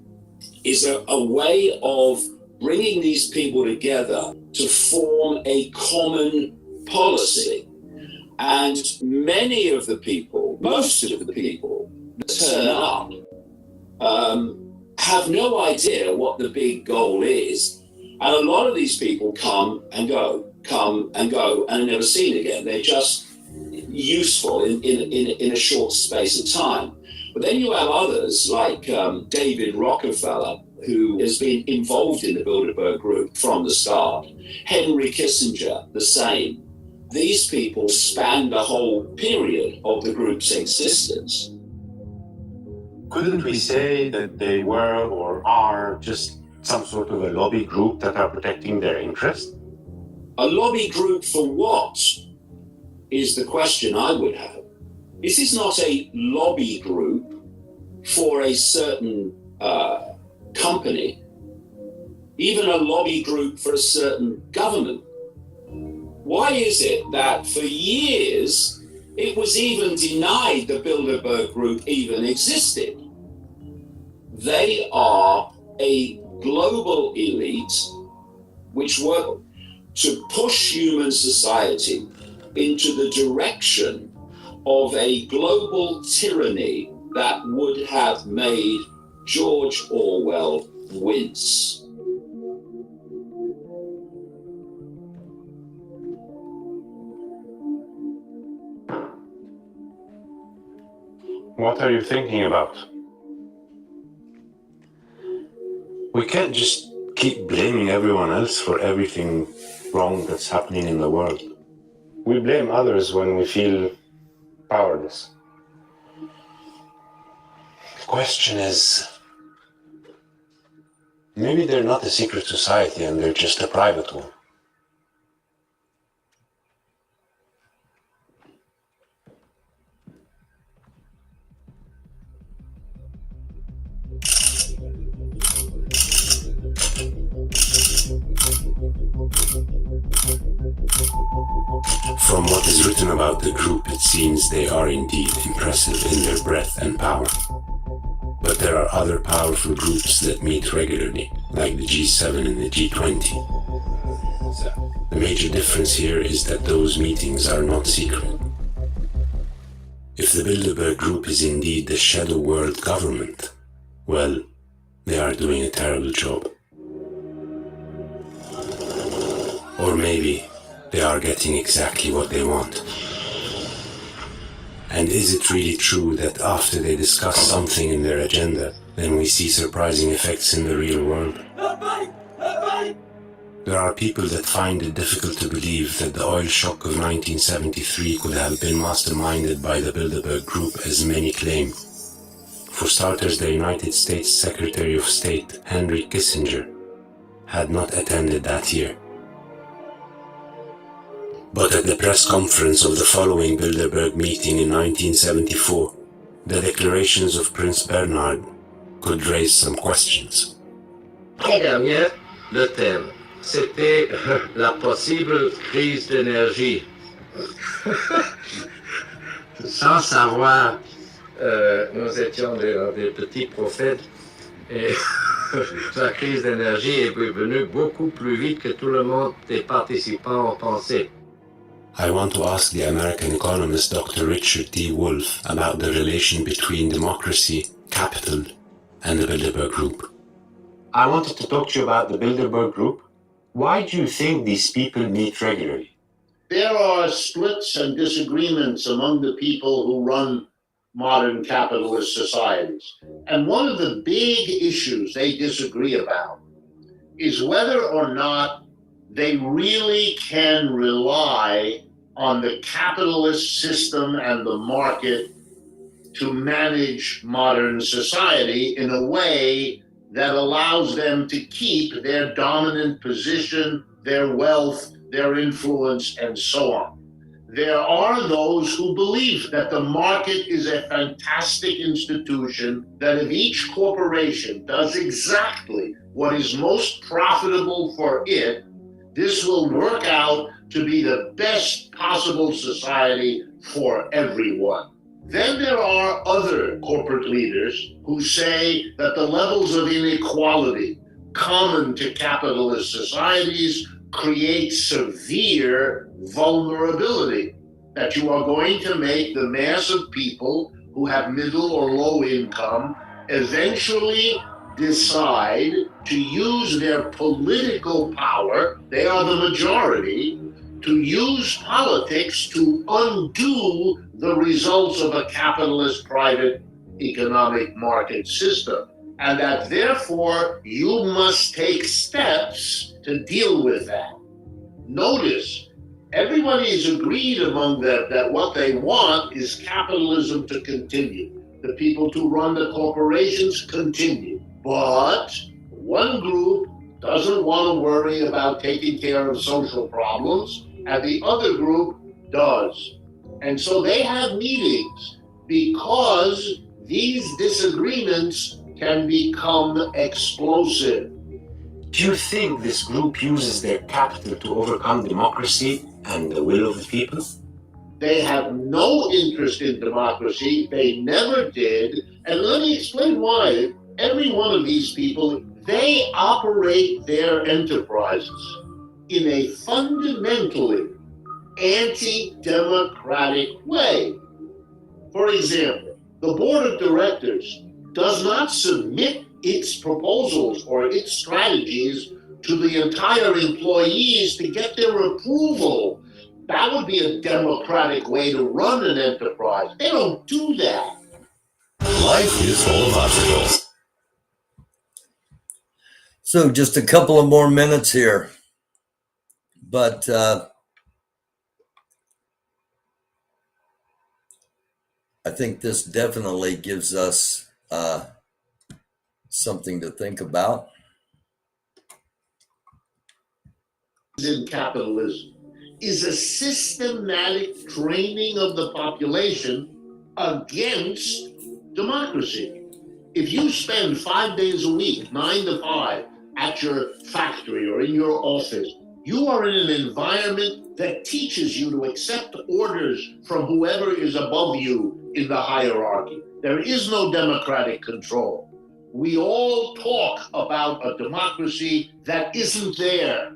a way of bringing these people together to form a common policy. And many of the people, most of the people that turn up have no idea what the big goal is. And a lot of these people come and go, and are never seen again. They're just useful in a short space of time. But then you have others like David Rockefeller, who has been involved in the Bilderberg Group from the start. Henry Kissinger, the same. These people span the whole period of the group's existence. Couldn't we say that they were or are just some sort of a lobby group that are protecting their interests? A lobby group for what is the question I would have. This is not a lobby group for a certain company, even a lobby group for a certain government. Why is it that for years it was even denied the Bilderberg Group even existed? They are a global elite which work to push human society into the direction of a global tyranny that would have made George Orwell wince. What are you thinking about? We can't just keep blaming everyone else for everything wrong that's happening in the world. We blame others when we feel powerless. The question is, maybe they're not a secret society and they're just a private one. From what is written about the group, it seems they are indeed impressive in their breadth and power. But there are other powerful groups that meet regularly, like the G7 and the G20. The major difference here is that those meetings are not secret. If the Bilderberg Group is indeed the shadow world government, well, they are doing a terrible job. Or maybe they are getting exactly what they want. And is it really true that after they discuss something in their agenda, then we see surprising effects in the real world? There are people that find it difficult to believe that the oil shock of 1973 could have been masterminded by the Bilderberg Group, as many claim. For starters, the United States Secretary of State, Henry Kissinger, had not attended that year. But at the press conference of the following Bilderberg meeting in 1974, the declarations of Prince Bernhard could raise some questions. L'année dernière, le thème, c'était la possible crise d'énergie. Sans savoir, nous étions des petits prophètes et la crise d'énergie est venue beaucoup plus vite que tout le monde des participants ont pensé. I want to ask the American economist Dr. Richard T. Wolff about the relation between democracy, capital, and the Bilderberg Group. I wanted to talk to you about the Bilderberg Group. Why do you think these people meet regularly? There are splits and disagreements among the people who run modern capitalist societies. And one of the big issues they disagree about is whether or not they really can rely on the capitalist system and the market to manage modern society in a way that allows them to keep their dominant position, their wealth, their influence, and so on. There are those who believe that the market is a fantastic institution, that if each corporation does exactly what is most profitable for it, this will work out to be the best possible society for everyone. Then there are other corporate leaders who say that the levels of inequality common to capitalist societies create severe vulnerability, that you are going to make the mass of people who have middle or low income eventually decide to use their political power, they are the majority, to use politics to undo the results of a capitalist private economic market system, and that therefore you must take steps to deal with that. Notice, everybody is agreed among them that what they want is capitalism to continue. The people who run the corporations continue. But one group doesn't want to worry about taking care of social problems, and the other group does. And so they have meetings because these disagreements can become explosive. Do you think this group uses their capital to overcome democracy and the will of the people? They have no interest in democracy. They never did. And let me explain why. Every one of these people, they operate their enterprises in a fundamentally anti-democratic way. For example, the board of directors does not submit its proposals or its strategies to the entire employees to get their approval. That would be a democratic way to run an enterprise. They don't do that. Life is full of obstacles. So just a couple of more minutes here, but I think this definitely gives us something to think about. In capitalism is a systematic training of the population against democracy. If you spend 5 days a week, 9 to 5, at your factory or in your office, you are in an environment that teaches you to accept orders from whoever is above you in the hierarchy. There is no democratic control. We all talk about a democracy that isn't there.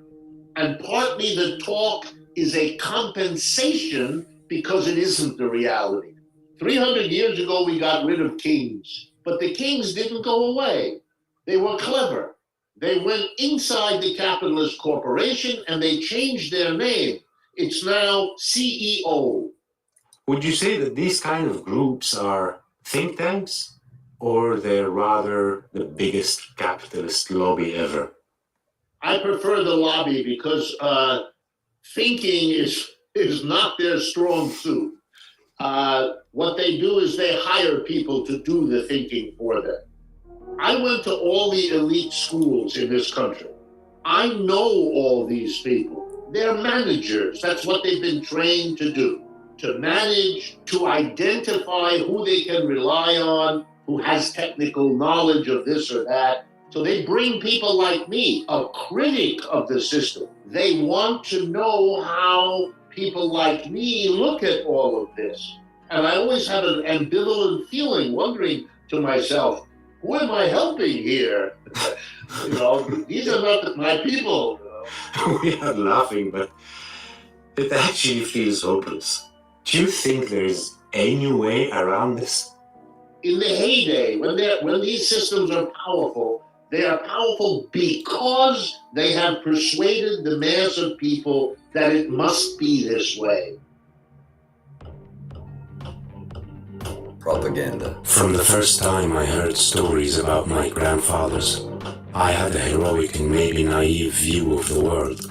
And partly the talk is a compensation because it isn't the reality. 300 years ago, we got rid of kings, but the kings didn't go away. They were clever. They went inside the capitalist corporation and they changed their name. It's now CEO. Would you say that these kind of groups are think tanks, or they're rather the biggest capitalist lobby ever? I prefer the lobby because thinking is not their strong suit. What they do is they hire people to do the thinking for them. I went to all the elite schools in this country. I know all these people. They're managers. That's what they've been trained to do. To manage, to identify who they can rely on, who has technical knowledge of this or that. So they bring people like me, a critic of the system. They want to know how people like me look at all of this. And I always have an ambivalent feeling, wondering to myself, who am I helping here? These are not my people. We are laughing, but it actually feels hopeless. Do you think there is any way around this? In the heyday, when these systems are powerful, they are powerful because they have persuaded the mass of people that it must be this way. Propaganda. From the first time I heard stories about my grandfathers, I had a heroic and maybe naive view of the world.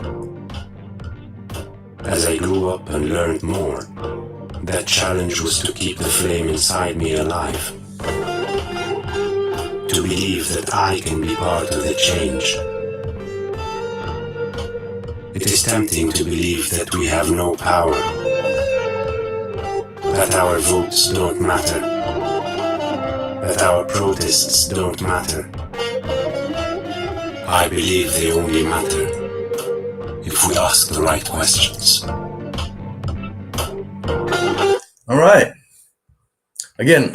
As I grew up and learned more, that challenge was to keep the flame inside me alive. To believe that I can be part of the change. It is tempting to believe that we have no power, that our votes don't matter, that our protests don't matter. I believe they only matter if we ask the right questions. All right. Again,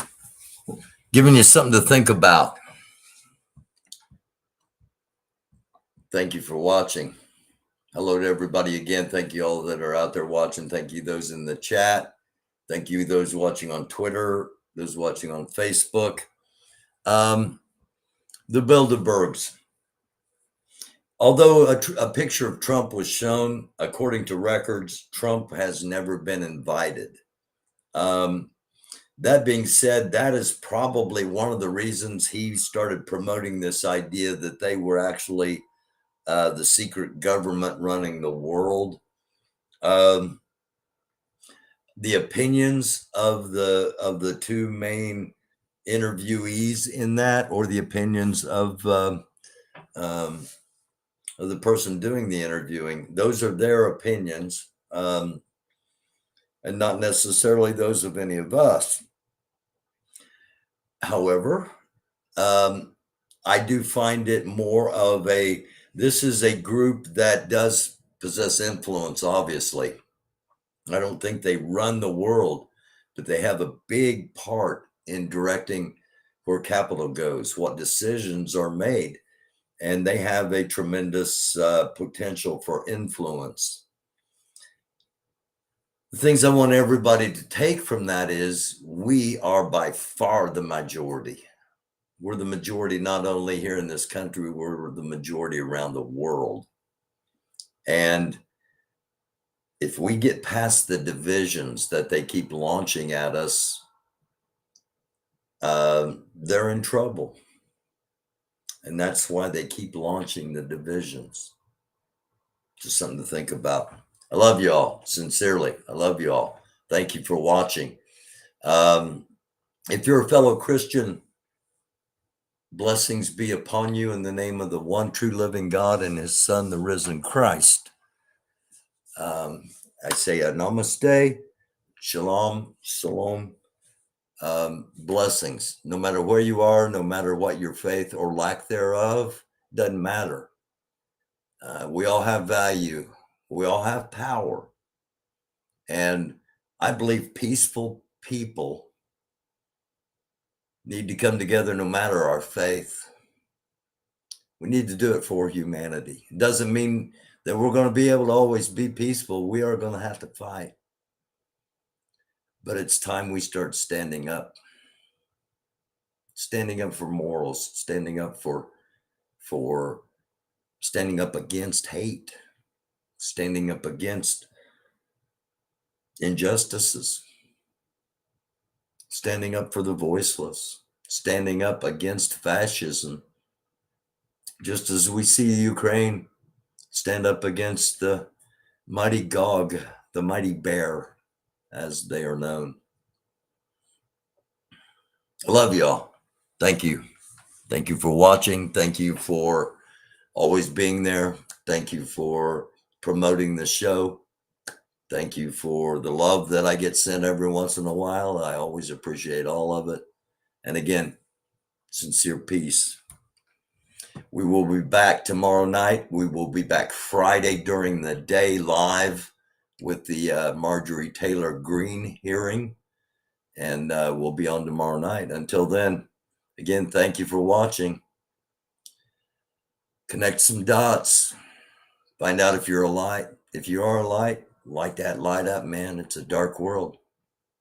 giving you something to think about. Thank you for watching. Hello to everybody again. Thank you all that are out there watching. Thank you those in the chat. Thank you those watching on Twitter, those watching on Facebook. The Bilderbergs. Although a picture of Trump was shown, according to records, Trump has never been invited. That being said, that is probably one of the reasons he started promoting this idea that they were actually the secret government running the world. The opinions of the two main interviewees in that, or the opinions of the person doing the interviewing, those are their opinions, and not necessarily those of any of us. However, I do find it more of this is a group that does possess influence, obviously. I don't think they run the world, but they have a big part in directing where capital goes, what decisions are made, and they have a tremendous potential for influence. The things I want everybody to take from that is we are by far the majority. We're the majority not only here in this country, we're the majority around the world. And if we get past the divisions that they keep launching at us, they're in trouble. And that's why they keep launching the divisions. Just something to think about. I love y'all, sincerely. I love y'all. Thank you for watching. If you're a fellow Christian, blessings be upon you in the name of the one true living God and his son, the risen Christ. I say a namaste, shalom, shalom, blessings. No matter where you are, no matter what your faith or lack thereof, doesn't matter. We all have value. We all have power. And I believe peaceful people need to come together no matter our faith. We need to do it for humanity. It doesn't mean that we're going to be able to always be peaceful. We are going to have to fight. But it's time we start standing up for morals, standing up for standing up against hate, standing up against injustices, standing up for the voiceless, standing up against fascism, just as we see Ukraine stand up against the mighty Gog, the mighty bear, as they are known. I love y'all. Thank you. Thank you for watching. Thank you for always being there. Thank you for promoting the show. Thank you for the love that I get sent every once in a while. I always appreciate all of it. And again, sincere peace. We will be back tomorrow night. We will be back Friday during the day live with the Marjorie Taylor Greene hearing. And we'll be on tomorrow night. Until then, again, thank you for watching. Connect some dots. Find out if you're a light. If you are a light, light that light up, man. It's a dark world.